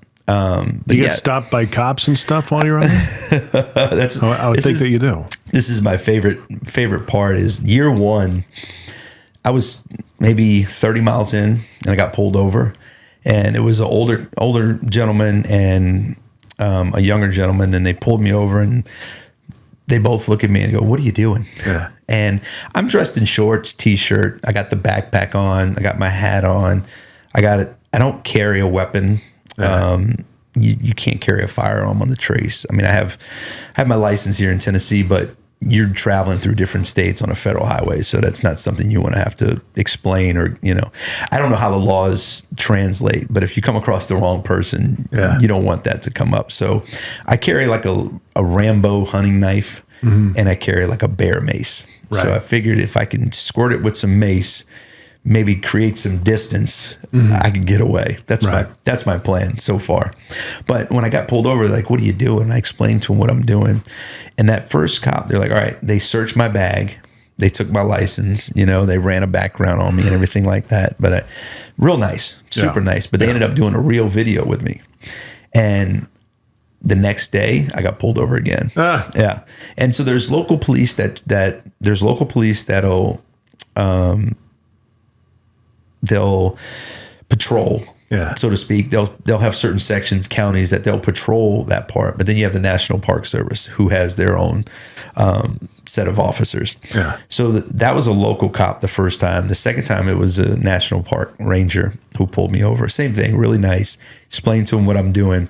you get stopped by cops and stuff while you're on there? I would think that you do. This is my favorite part is year one. I was maybe 30 miles in and I got pulled over, and it was an older gentleman and a younger gentleman, and they pulled me over and they both look at me and go, "What are you doing?" Yeah. And I'm dressed in shorts, t-shirt. I got the backpack on. I got my hat on. I don't carry a weapon. You can't carry a firearm on the trace. I mean, I have my license here in Tennessee, but you're traveling through different states on a federal highway, so that's not something you want to have to explain or I don't know how the laws translate, but if you come across the wrong person, you don't want that to come up. So I carry like a Rambo hunting knife, and I carry like a bear mace. Right. So I figured if I can squirt it with some mace, maybe create some distance, I could get away. That's my plan so far. But when I got pulled over, like, "What are you doing?" I explained to them what I'm doing. And that first cop, they're like, "All right," they searched my bag. They took my license, they ran a background on me and everything like that. But real nice, super nice. But they ended up doing a real video with me. And the next day I got pulled over again. Yeah. And so there's local police that'll, they'll patrol, so to speak. They'll have certain sections, counties that they'll patrol that part. But then you have the National Park Service, who has their own set of officers. Yeah. So that was a local cop the first time. The second time it was a National Park Ranger who pulled me over. Same thing, really nice. Explained to him what I'm doing.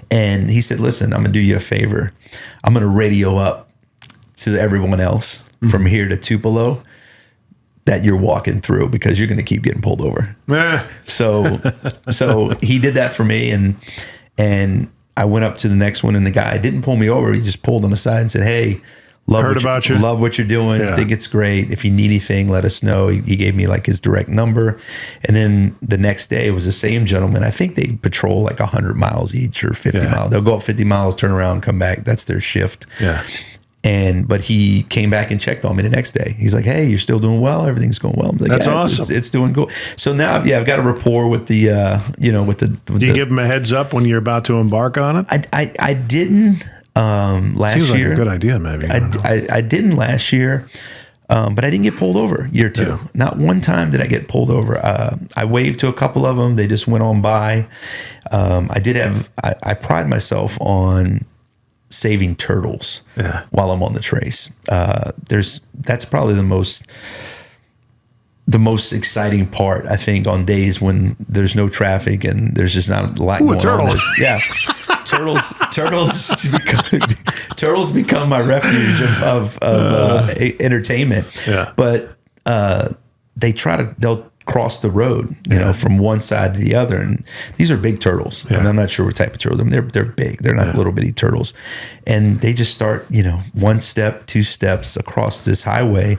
And he said, "Listen, I'm going to do you a favor. I'm going to radio up to everyone else from here to Tupelo that you're walking through, because you're going to keep getting pulled over." So he did that for me, and I went up to the next one, and the guy didn't pull me over. He just pulled on the side and said, "Hey, love what you're doing. Yeah. Think it's great. If you need anything, let us know." He gave me like his direct number. And then the next day it was the same gentleman. I think they patrol like 100 miles each or 50 miles. They'll go up 50 miles, turn around, come back. That's their shift. Yeah. But he came back and checked on me the next day. He's like, "Hey, you're still doing well. Everything's going well." I'm like, "That's awesome. It's doing cool." So now, I've got a rapport with the, Do you give him a heads up when you're about to embark on it? I didn't last year. Seems like a good idea, maybe. I didn't last year, but I didn't get pulled over year two. Yeah. Not one time did I get pulled over. I waved to a couple of them. They just went on by. I pride myself on saving turtles while I'm on the trace. That's probably the most exciting part, I think, on days when there's no traffic and there's just not a lot going on. Yeah. Turtles become my refuge of entertainment. Yeah. But they'll cross the road, from one side to the other, and these are big turtles. Yeah. And I'm not sure what type of turtle. I mean, they're big. They're not little bitty turtles, and they just start, one step, two steps across this highway,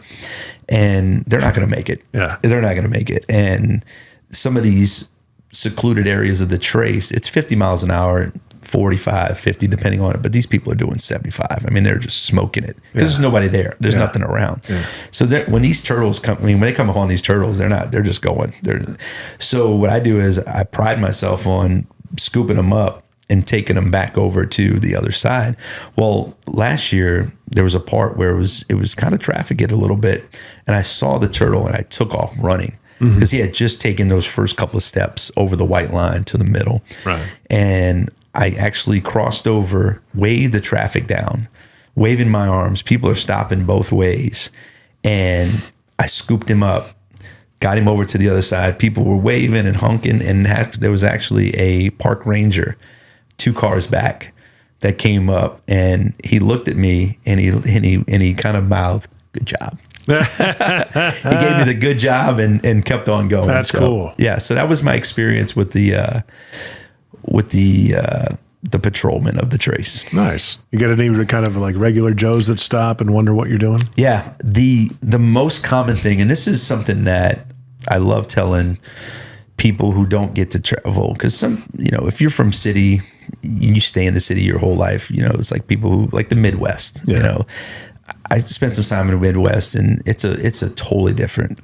and they're not going to make it. Yeah, they're not going to make it. And some of these secluded areas of the trace, it's 50 miles an hour. 45, 50, depending on it. But these people are doing 75. I mean, they're just smoking it because there's nobody there. There's nothing around. Yeah. So when these turtles come, when they come upon these turtles, they're just going. So what I do is I pride myself on scooping them up and taking them back over to the other side. Well, last year there was a part where it was kind of trafficked a little bit, and I saw the turtle and I took off running because he had just taken those first couple of steps over the white line to the middle. Right. And I actually crossed over, waved the traffic down, waving my arms. People are stopping both ways. And I scooped him up, got him over to the other side. People were waving and honking. And there was actually a park ranger 2 cars back that came up, and he looked at me and he kind of mouthed, "Good job." He gave me the good job and kept on going. That's cool. Yeah. So that was my experience with the patrolman of the Trace. Nice. You got any kind of like regular Joes that stop and wonder what you're doing? Yeah. The most common thing, and this is something that I love telling people who don't get to travel, because if you're from city, you stay in the city your whole life, it's like people who like the Midwest, I spent some time in the Midwest, and it's a totally different,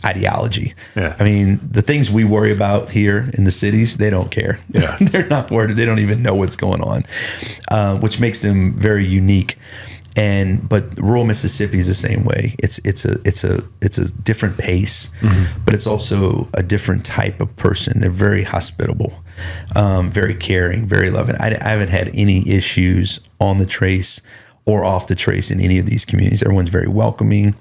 ideology. Yeah. I mean, the things we worry about here in the cities, they don't care. Yeah. They're not worried. They don't even know what's going on, which makes them very unique. But rural Mississippi is the same way. It's a different pace, but it's also a different type of person. They're very hospitable, very caring, very loving. I haven't had any issues on the Trace or off the Trace in any of these communities. Everyone's very welcoming,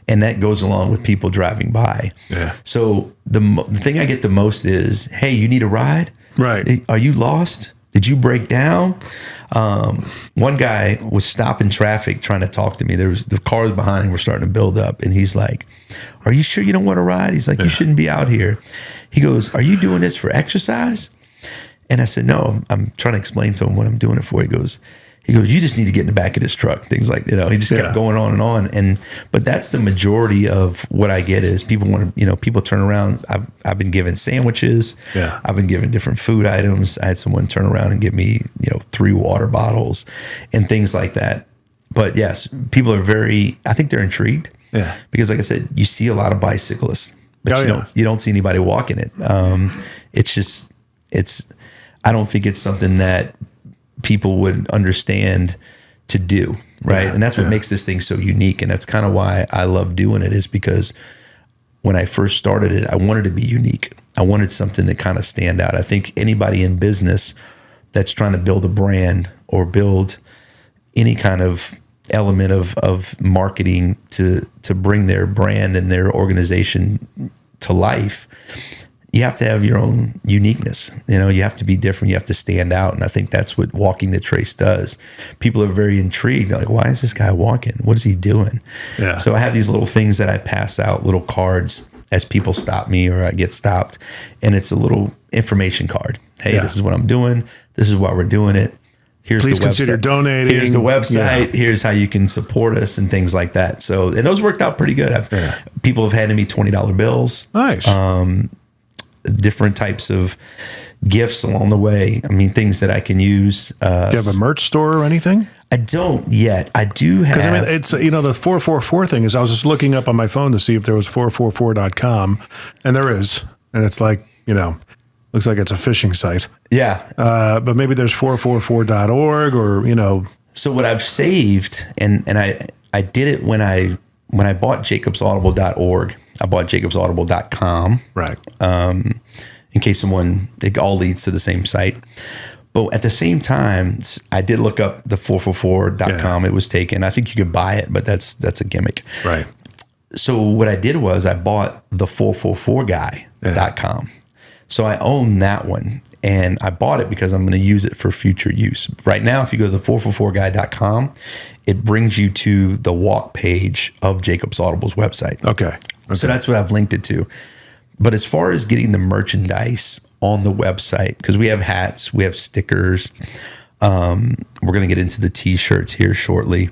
and that goes along with people driving by. Yeah. So the thing I get the most is, "Hey, you need a ride? Right. Are you lost? Did you break down?" One guy was stopping traffic trying to talk to me. There was the cars behind him were starting to build up, and he's like, "Are you sure you don't want to ride?" He's like, "You shouldn't be out here." He goes, "Are you doing this for exercise?" And I said, "No, I'm trying to explain to him what I'm doing it for." He goes, "You just need to get in the back of this truck." Things like, he just kept going on and on. But that's the majority of what I get is people want to, people turn around. I've been given sandwiches. Yeah. I've been given different food items. I had someone turn around and give me, 3 water bottles and things like that. But yes, people are I think they're intrigued. Yeah. Because like I said, you see a lot of bicyclists, but you don't see anybody walking it. I don't think it's something that people would understand to do, right? And that's what makes this thing so unique. And that's kind of why I love doing it, is because when I first started it, I wanted to be unique. I wanted something to kind of stand out. I think anybody in business that's trying to build a brand or build any kind of element of marketing to bring their brand and their organization to life, you have to have your own uniqueness. You have to be different. You have to stand out. And I think that's what Walking the Trace does. People are very intrigued. They're like, "Why is this guy walking? What is he doing?" Yeah. So I have these little things that I pass out, little cards as people stop me or I get stopped. And it's a little information card. "Hey, this is what I'm doing. This is why we're doing it. Here's Please the consider website. donating. Here's the website. Yeah. Here's how you can support us," and things like that. So, and those worked out pretty good. People have handed me $20 bills. Nice. Different types of gifts along the way. I mean, things that I can use. Do you have a merch store or anything? I don't yet. I do have. Because it's the 444 thing is, I was just looking up on my phone to see if there was 444.com, and there is, and it's like looks like it's a phishing site. Yeah. But maybe there's 444.org or So what I've saved, and I did it when I bought jacobsaudible.org. I bought jacobsaudible.com. Right. In case it all leads to the same site. But at the same time, I did look up the 444.com. It was taken. I think you could buy it, but that's a gimmick. Right. So what I did was I bought the 444guy.com. So I own that one, and I bought it because I'm going to use it for future use. Right now, if you go to the 444guy.com, it brings you to the walk page of Jacobs Audible's website. Okay. So that's what I've linked it to. But as far as getting the merchandise on the website, because we have hats, we have stickers, we're going to get into the T-shirts here shortly,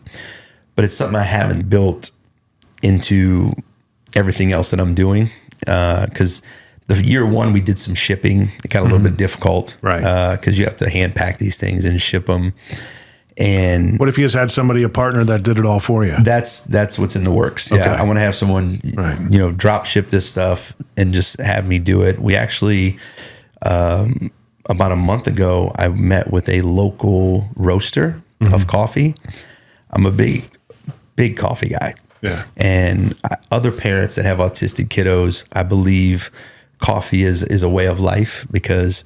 but it's something I haven't built into everything else that I'm doing, because the year one we did some shipping. It got a little bit difficult, right? Because you have to hand pack these things and ship them. And what if you just had a partner that did it all for you? That's what's in the works. Yeah, I want to have someone, drop ship this stuff and just have me do it. We actually, about a month ago, I met with a local roaster of coffee. I'm a big coffee guy. Yeah. And other parents that have autistic kiddos, I believe, coffee is a way of life, because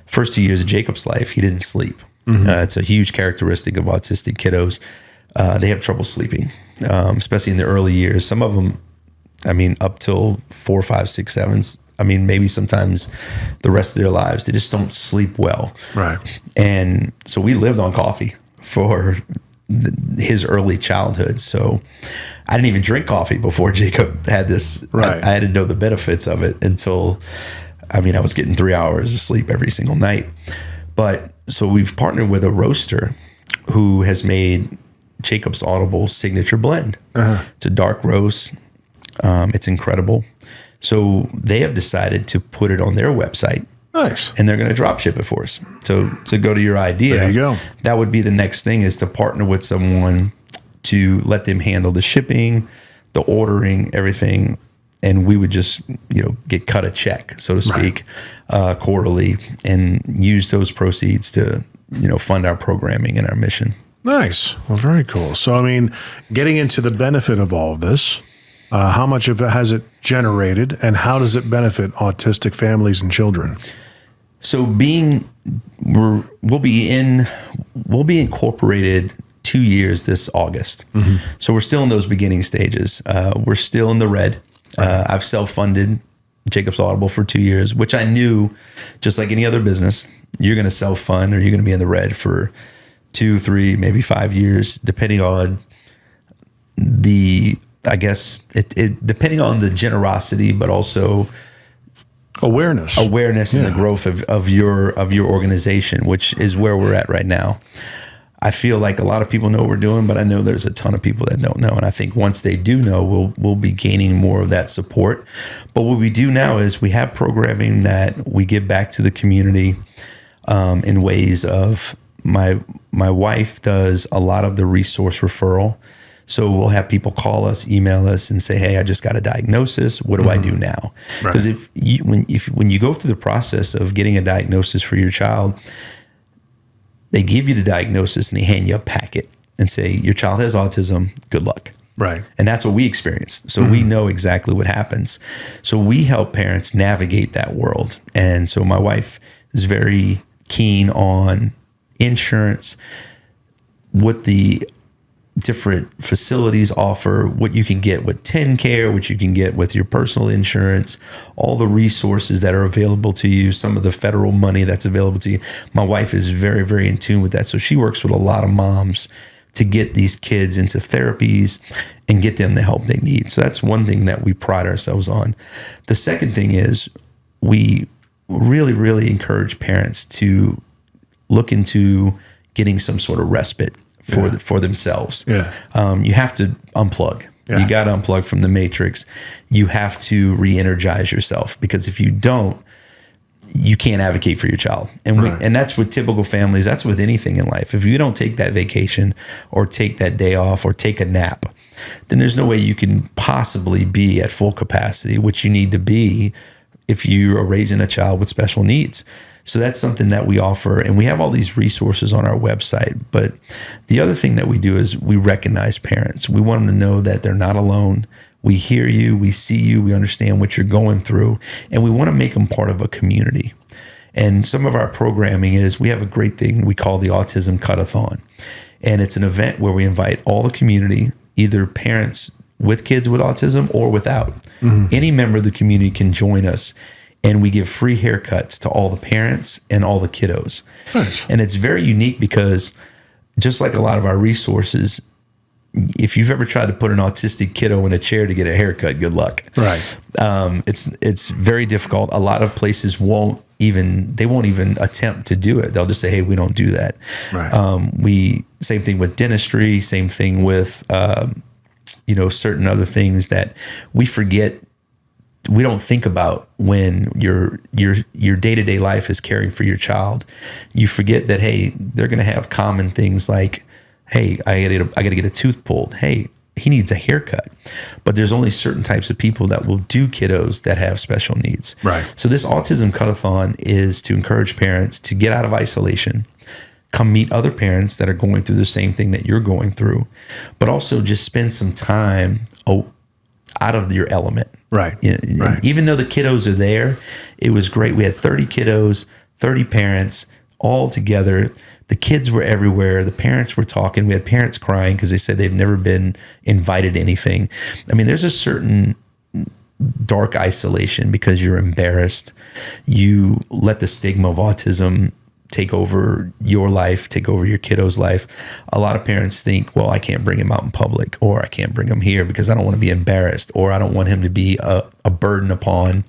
first 2 years of Jacob's life, he didn't sleep. It's a huge characteristic of autistic kiddos. They have trouble sleeping, especially in the early years. Some of them, I mean, up till 4, 5, 6, 7. I mean, maybe sometimes the rest of their lives, they just don't sleep well. Right. And so we lived on coffee for his early childhood. So I didn't even drink coffee before Jacob had this. Right. I had to know the benefits of it until, I mean, I was getting 3 hours of sleep every single night. But so we've partnered with a roaster who has made Jacob's Audible signature blend. It's a dark roast. It's incredible. So they have decided to put it on their website. Nice. And they're going to drop ship it for us. So to go to your idea, there you go. That would be the next thing, is to partner with someone to let them handle the shipping, the ordering, everything. And we would just, get cut a check, so to speak, quarterly, and use those proceeds to, fund our programming and our mission. Nice. Well, very cool. So, I mean, getting into the benefit of all of this, how much of it has it generated, and how does it benefit autistic families and children? So we'll be incorporated 2 years this August. So we're still in those beginning stages. We're still in the red. I've self-funded Jacob's Audible for 2 years, which I knew, just like any other business, you're going to self-fund or you're going to be in the red for 2, 3, maybe 5 years, depending on depending on the generosity, but also awareness and the growth of your organization, which is where we're at right now. I feel like a lot of people know what we're doing, but I know there's a ton of people that don't know. And I think once they do know, we'll be gaining more of that support. But what we do now is we have programming that we give back to the community in ways of my wife does a lot of the resource referral. So we'll have people call us, email us, and say, "Hey, I just got a diagnosis. What do I do now?" Because when you go through the process of getting a diagnosis for your child, they give you the diagnosis and they hand you a packet and say, "Your child has autism. Good luck." Right. And that's what we experience. So we know exactly what happens. So we help parents navigate that world. And so my wife is very keen on insurance, what the different facilities offer, what you can get with TennCare, what you can get with your personal insurance, all the resources that are available to you, some of the federal money that's available to you. My wife is very, very in tune with that. So she works with a lot of moms to get these kids into therapies and get them the help they need. So that's one thing that we pride ourselves on. The second thing is we really, really encourage parents to look into getting some sort of respite for themselves. You have to unplug. You got to unplug from the matrix. You have to re-energize yourself, because if you don't, you can't advocate for your child. And and that's with typical families. That's with anything in life. If you don't take that vacation or take that day off or take a nap, then there's no way you can possibly be at full capacity, which you need to be if you are raising a child with special needs. So that's something that we offer, and we have all these resources on our website. But the other thing that we do is we recognize parents. We want them to know that they're not alone. We hear you, we see you, we understand what you're going through, and we want to make them part of a community. And some of our programming is, we have a great thing we call the Autism Cut-a-thon. And it's an event where we invite all the community, either parents with kids with autism or without. Any member of the community can join us. And we give free haircuts to all the parents and all the kiddos. Nice. And it's very unique because, just like a lot of our resources, if you've ever tried to put an autistic kiddo in a chair to get a haircut, good luck. Right. It's very difficult. A lot of places won't even attempt to do it. They'll just say, "Hey, we don't do that." Right. Same thing with dentistry. Same thing with certain other things that we forget. We don't think about when your day-to-day life is caring for your child. You forget that, hey, they're going to have common things like, hey, I got to get a tooth pulled. Hey, he needs a haircut. But there's only certain types of people that will do kiddos that have special needs. Right. So this Autism Cut-a-thon is to encourage parents to get out of isolation, come meet other parents that are going through the same thing that you're going through, but also just spend some time out of your element. Right. Right. Even though the kiddos are there, it was great. We had 30 kiddos, 30 parents all together. The kids were everywhere. The parents were talking. We had parents crying because they said they've never been invited to anything. I mean, there's a certain dark isolation because you're embarrassed. You let the stigma of autism take over your life, take over your kiddo's life. A lot of parents think, well, I can't bring him out in public, or I can't bring him here because I don't want to be embarrassed, or I don't want him to be a burden upon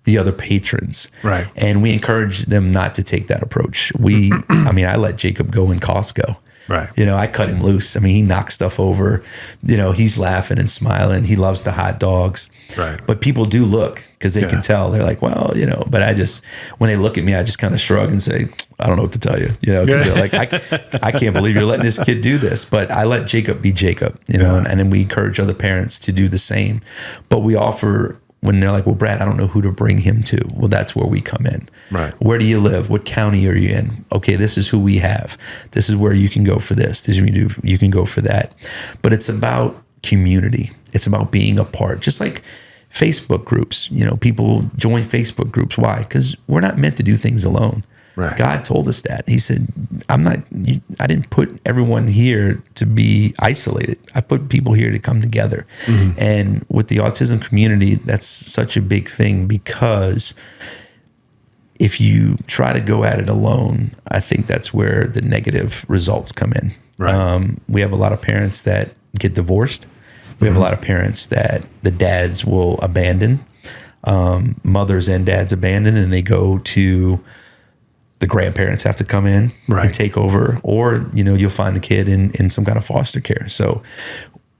the other patrons. Right. And we encourage them not to take that approach. I let Jacob go in Costco. Right. I cut him loose. I mean, he knocks stuff over. He's laughing and smiling. He loves the hot dogs. Right. But people do look because they can tell. They're like, well, but when they look at me, I just kind of shrug and say, I don't know what to tell you. Because they're like, I can't believe you're letting this kid do this. But I let Jacob be Jacob, and then we encourage other parents to do the same. But we offer, when they're like, well, Brad, I don't know who to bring him to. Well, that's where we come in. Right. Where do you live? What county are you in? Okay, this is who we have. This is where you can go for this. This is where you can go for that. But it's about community. It's about being a part. Just like Facebook groups. People join Facebook groups. Why? Because we're not meant to do things alone. Right. God told us that. He said, I didn't put everyone here to be isolated. I put people here to come together. Mm-hmm. And with the autism community, that's such a big thing, because if you try to go at it alone, I think that's where the negative results come in. Right. We have a lot of parents that get divorced. We have a lot of parents that the dads will abandon, mothers and dads abandon, and they go to the grandparents have to come in and take over, or, you'll find a kid in some kind of foster care. So,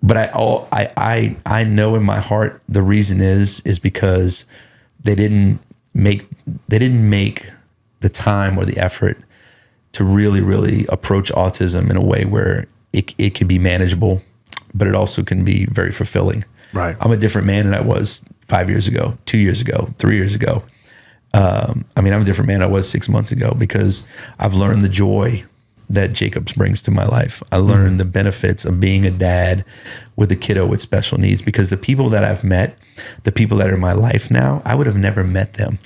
but I know in my heart, the reason is because they didn't make the time or the effort to really, really approach autism in a way where it can be manageable, but it also can be very fulfilling. Right. I'm a different man than I was 5 years ago, 2 years ago, 3 years ago. I'm a different man I was 6 months ago, because I've learned the joy that Jacobs brings to my life. I learned the benefits of being a dad with a kiddo with special needs, because the people that I've met, the people that are in my life now, I would have never met them.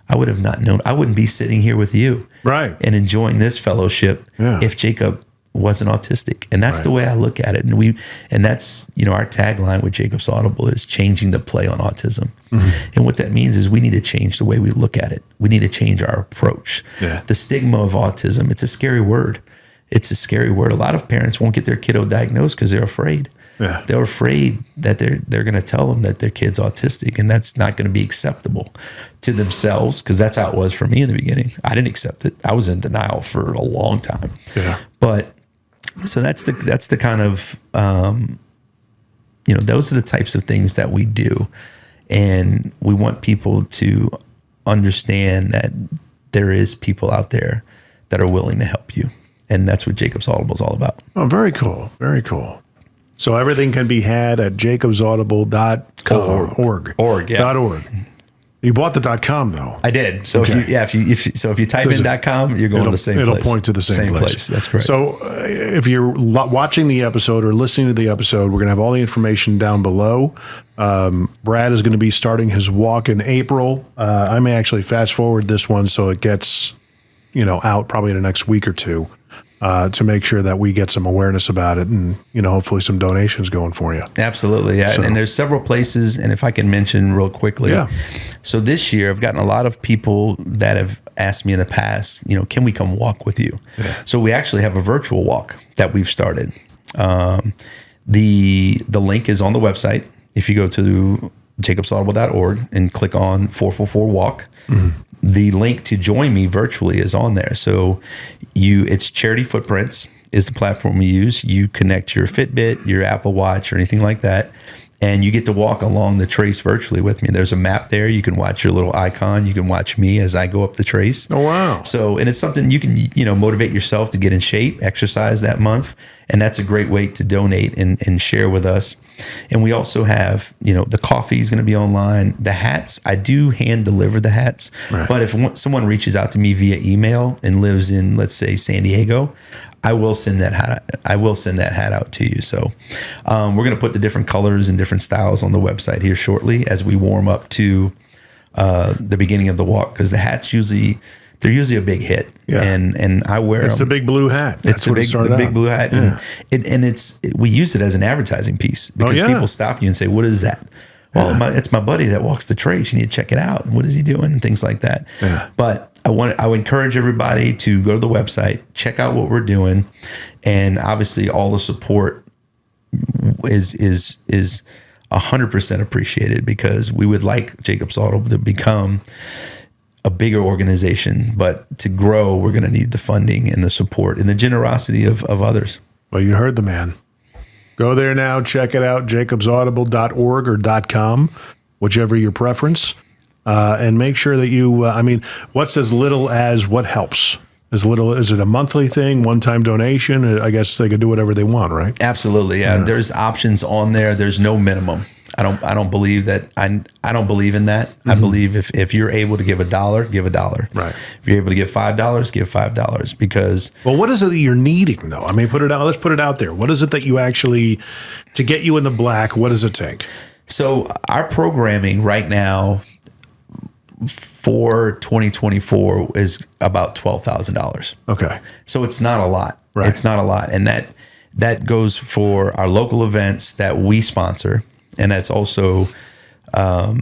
I would have not known. I wouldn't be sitting here with you and enjoying this fellowship if Jacob wasn't autistic. And that's the way I look at it. And that's, our tagline with Jacob's Audible is changing the play on autism. Mm-hmm. And what that means is we need to change the way we look at it. We need to change our approach. Yeah. The stigma of autism, it's a scary word. It's a scary word. A lot of parents won't get their kiddo diagnosed because they're afraid. Yeah. They're afraid that they're going to tell them that their kid's autistic, and that's not going to be acceptable to themselves, because that's how it was for me in the beginning. I didn't accept it. I was in denial for a long time. Yeah. But so that's the kind of, those are the types of things that we do. And we want people to understand that there is people out there that are willing to help you. And that's what Jacob's Audible is all about. Oh, very cool. Very cool. So everything can be had at jacobsaudible.org. .org. You bought the .com though. I did. So if you type in .com, you're going to the same place. It'll point to the same place. That's correct. So if you're watching the episode or listening to the episode, we're going to have all the information down below. Brad is going to be starting his walk in April. I may actually fast forward this one so it gets, out probably in the next week or two. To make sure that we get some awareness about it and, hopefully some donations going for you. Absolutely. Yeah. So, and there's several places. And if I can mention real quickly. Yeah. So this year I've gotten a lot of people that have asked me in the past, can we come walk with you? Yeah. So we actually have a virtual walk that we've started. The link is on the website. If you go to jacobsaudible.org and click on 444 walk, the link to join me virtually is on there. So it's Charity Footprints is the platform we use. You connect your Fitbit, your Apple Watch, or anything like that, and you get to walk along the trace virtually with me. There's a map there. You can watch your little icon. You can watch me as I go up the trace. Oh, wow. So, and it's something you can, motivate yourself to get in shape, exercise that month. And that's a great way to donate and share with us. And we also have, the coffee is going to be online. The hats, I do hand deliver the hats. Right. But if someone reaches out to me via email and lives in, let's say, San Diego, I will send that hat out to you. So we're going to put the different colors and different styles on the website here shortly as we warm up to the beginning of the walk, because the hats they're usually a big hit. Yeah. And I wear it's them. the big blue hat. It's the big blue hat. Yeah. And we use it as an advertising piece because people stop you and say, what is that? Well, it's my buddy that walks the trace. You need to check it out. What is he doing? And things like that. Yeah. But I would encourage everybody to go to the website, check out what we're doing. And obviously all the support is 100% appreciated, because we would like Jacobs Auto to become a bigger organization, but to grow, we're going to need the funding and the support and the generosity of others. Well, you heard the man. Go there now, check it out, jacobsaudible.org or .com, whichever your preference, and make sure that you, what's as little as what helps? Is it a monthly thing, one-time donation? I guess they can do whatever they want, right? Absolutely, yeah. There's options on there. There's no minimum. I don't believe that. I don't believe in that. Mm-hmm. I believe if you're able to give $1, give $1. Right. If you're able to give $5, give $5. Because what is it that you're needing though? I mean, put it out. Let's put it out there. What is it that you actually, to get you in the black? What does it take? So our programming right now for 2024 is about $12,000. Okay. So it's not a lot. Right. It's not a lot, and that goes for our local events that we sponsor. And that's also, I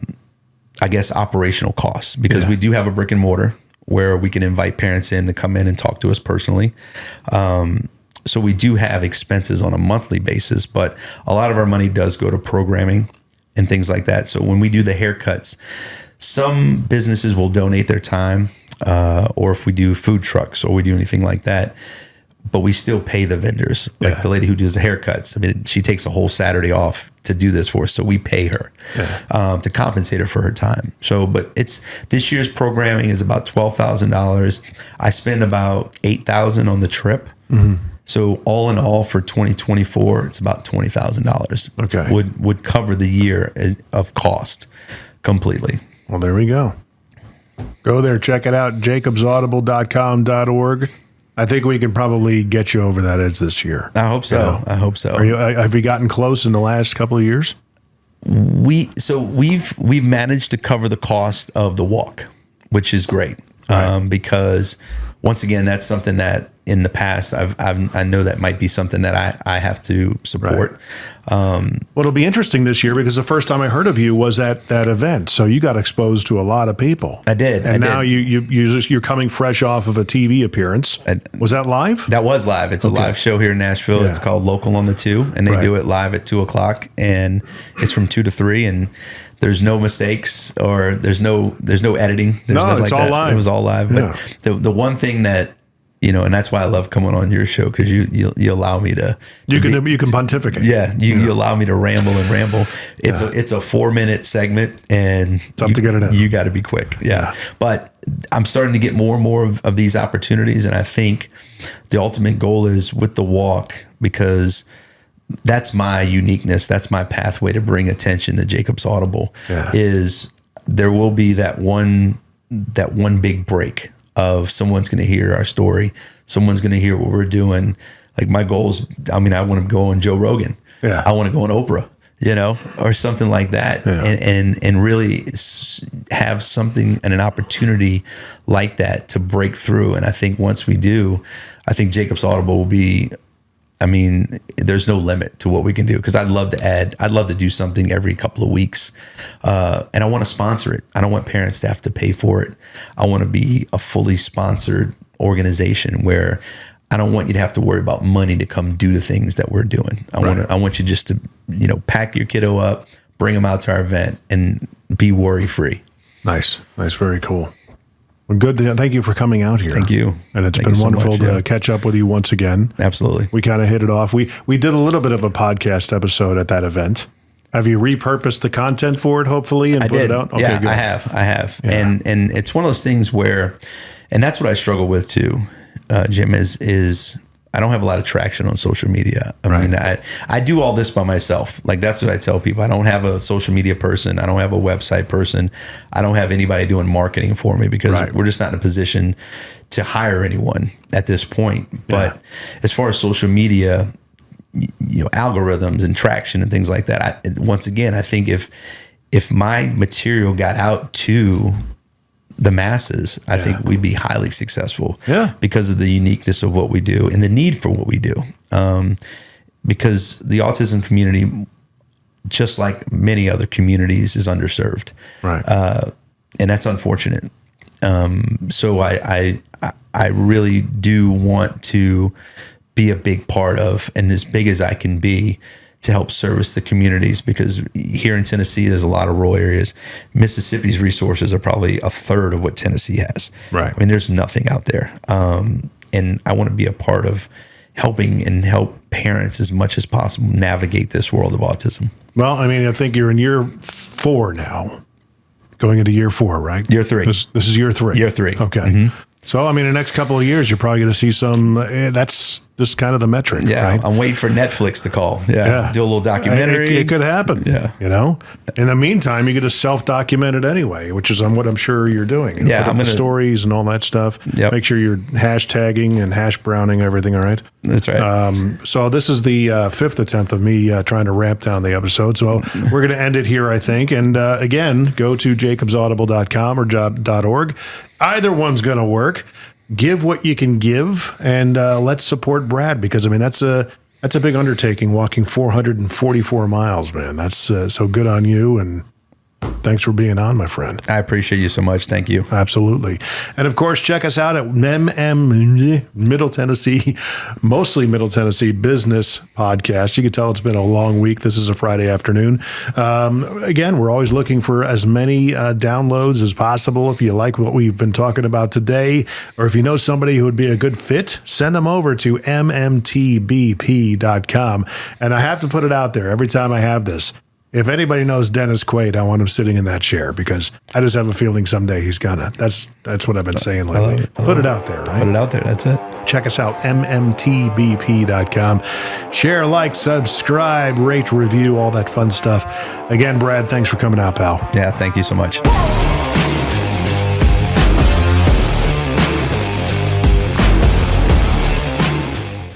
guess, operational costs, because we do have a brick and mortar where we can invite parents in to come in and talk to us personally. So we do have expenses on a monthly basis, but a lot of our money does go to programming and things like that. So when we do the haircuts, some businesses will donate their time, or if we do food trucks or we do anything like that, but we still pay the vendors. Like the lady who does the haircuts, I mean, she takes a whole Saturday off to do this for us, so we pay her to compensate her for her time. So, but this year's programming is about $12,000. I spend about $8,000 on the trip. Mm-hmm. So all in all for 2024, it's about $20,000. Okay, would cover the year of cost completely. Well, there we go. Go there, check it out. jacobsaudible.com.org. I think we can probably get you over that edge this year. I hope so. I hope so. Have you gotten close in the last couple of years? We've managed to cover the cost of the walk, which is great. Right. Because once again, that's something that in the past I know that might be something that I have to support. Right. It'll be interesting this year because the first time I heard of you was at that event, so you got exposed to a lot of people. I did, and now you're coming fresh off of a TV appearance. Was that live? That was live. It's a live show here in Nashville. It's called Local on the 2, and they do it live at 2:00, and it's from 2 to 3, and there's no mistakes or there's no editing. It's all live. It was all live. But the one thing that, and that's why I love coming on your show, because you allow me to you can pontificate. Yeah, you allow me to ramble. It's a 4-minute segment, and tough to get it in. You got to be quick. Yeah, but I'm starting to get more and more of these opportunities, and I think the ultimate goal is with the walk, because that's my uniqueness. That's my pathway to bring attention to Jacobs Audible. Is there will be that one big break of someone's going to hear our story. Someone's going to hear what we're doing. Like my goals, I want to go on Joe Rogan. Yeah. I want to go on Oprah, or something like that. Yeah. And really have something and an opportunity like that to break through. And I think once we do, I think Jacobs Audible will be, there's no limit to what we can do, because I'd love to do something every couple of weeks. And I want to sponsor it. I don't want parents to have to pay for it. I want to be a fully sponsored organization where I don't want you to have to worry about money to come do the things that we're doing. I want you just to, pack your kiddo up, bring them out to our event, and be worry free. Nice. Very cool. Well, good. Thank you for coming out here. Thank you. And it's been wonderful to catch up with you once again. Absolutely. We kind of hit it off. We did a little bit of a podcast episode at that event. Have you repurposed the content for it, hopefully, and put it out? Okay, yeah, good. I have. Yeah. And it's one of those things where, and that's what I struggle with too, Jim, is don't have a lot of traction on social media. I mean, I do all this by myself. Like, that's what I tell people. I don't have a social media person. I don't have a website person. I don't have anybody doing marketing for me because we're just not in a position to hire anyone at this point. But as far as social media, algorithms and traction and things like that, once again, I think if my material got out to the masses, I think we'd be highly successful because of the uniqueness of what we do and the need for what we do. Because the autism community, just like many other communities, is underserved. Right. And that's unfortunate. So I really do want to be a big part of, and as big as I can be, to help service the communities, because here in Tennessee, there's a lot of rural areas. Mississippi's resources are probably a third of what Tennessee has. Right. I mean, there's nothing out there. And I want to be a part of helping and help parents as much as possible navigate this world of autism. Well, I mean, I think you're in year 4 now, going into year 4, right? Year 3. This is year 3. Year 3. Okay. Mm-hmm. So, I mean, the next couple of years, you're probably going to see some, that's just kind of the metric, right? I'm waiting for Netflix to call. Do a little documentary. It could happen. In the meantime, you get to self-document it anyway, which is what I'm sure you're doing. Put up the stories and all that stuff. Yep. Make sure you're hashtagging and hash browning everything, all right? That's right. So this is the 5th attempt of me trying to ramp down the episode. So we're going to end it here, I think. And again, go to jacobsaudible.com or .org. Either one's going to work. Give what you can give, and let's support Brad, because I mean that's a big undertaking, walking 444 miles, man. That's so good on you, and thanks for being on, my friend. I appreciate you so much. Thank you. Absolutely. And of course, check us out at Middle Tennessee, mostly Middle Tennessee Business Podcast. You can tell it's been a long week. This is a Friday afternoon. Again, we're always looking for as many downloads as possible. If you like what we've been talking about today, or if you know somebody who would be a good fit, send them over to mmtbp.com. And I have to put it out there every time I have this. If anybody knows Dennis Quaid, I want him sitting in that chair, because I just have a feeling someday he's gonna. That's what I've been saying lately. Put it out there, right? Put it out there. That's it. Check us out, mmtbp.com. Share, like, subscribe, rate, review, all that fun stuff. Again, Brad, thanks for coming out, pal. Yeah, thank you so much.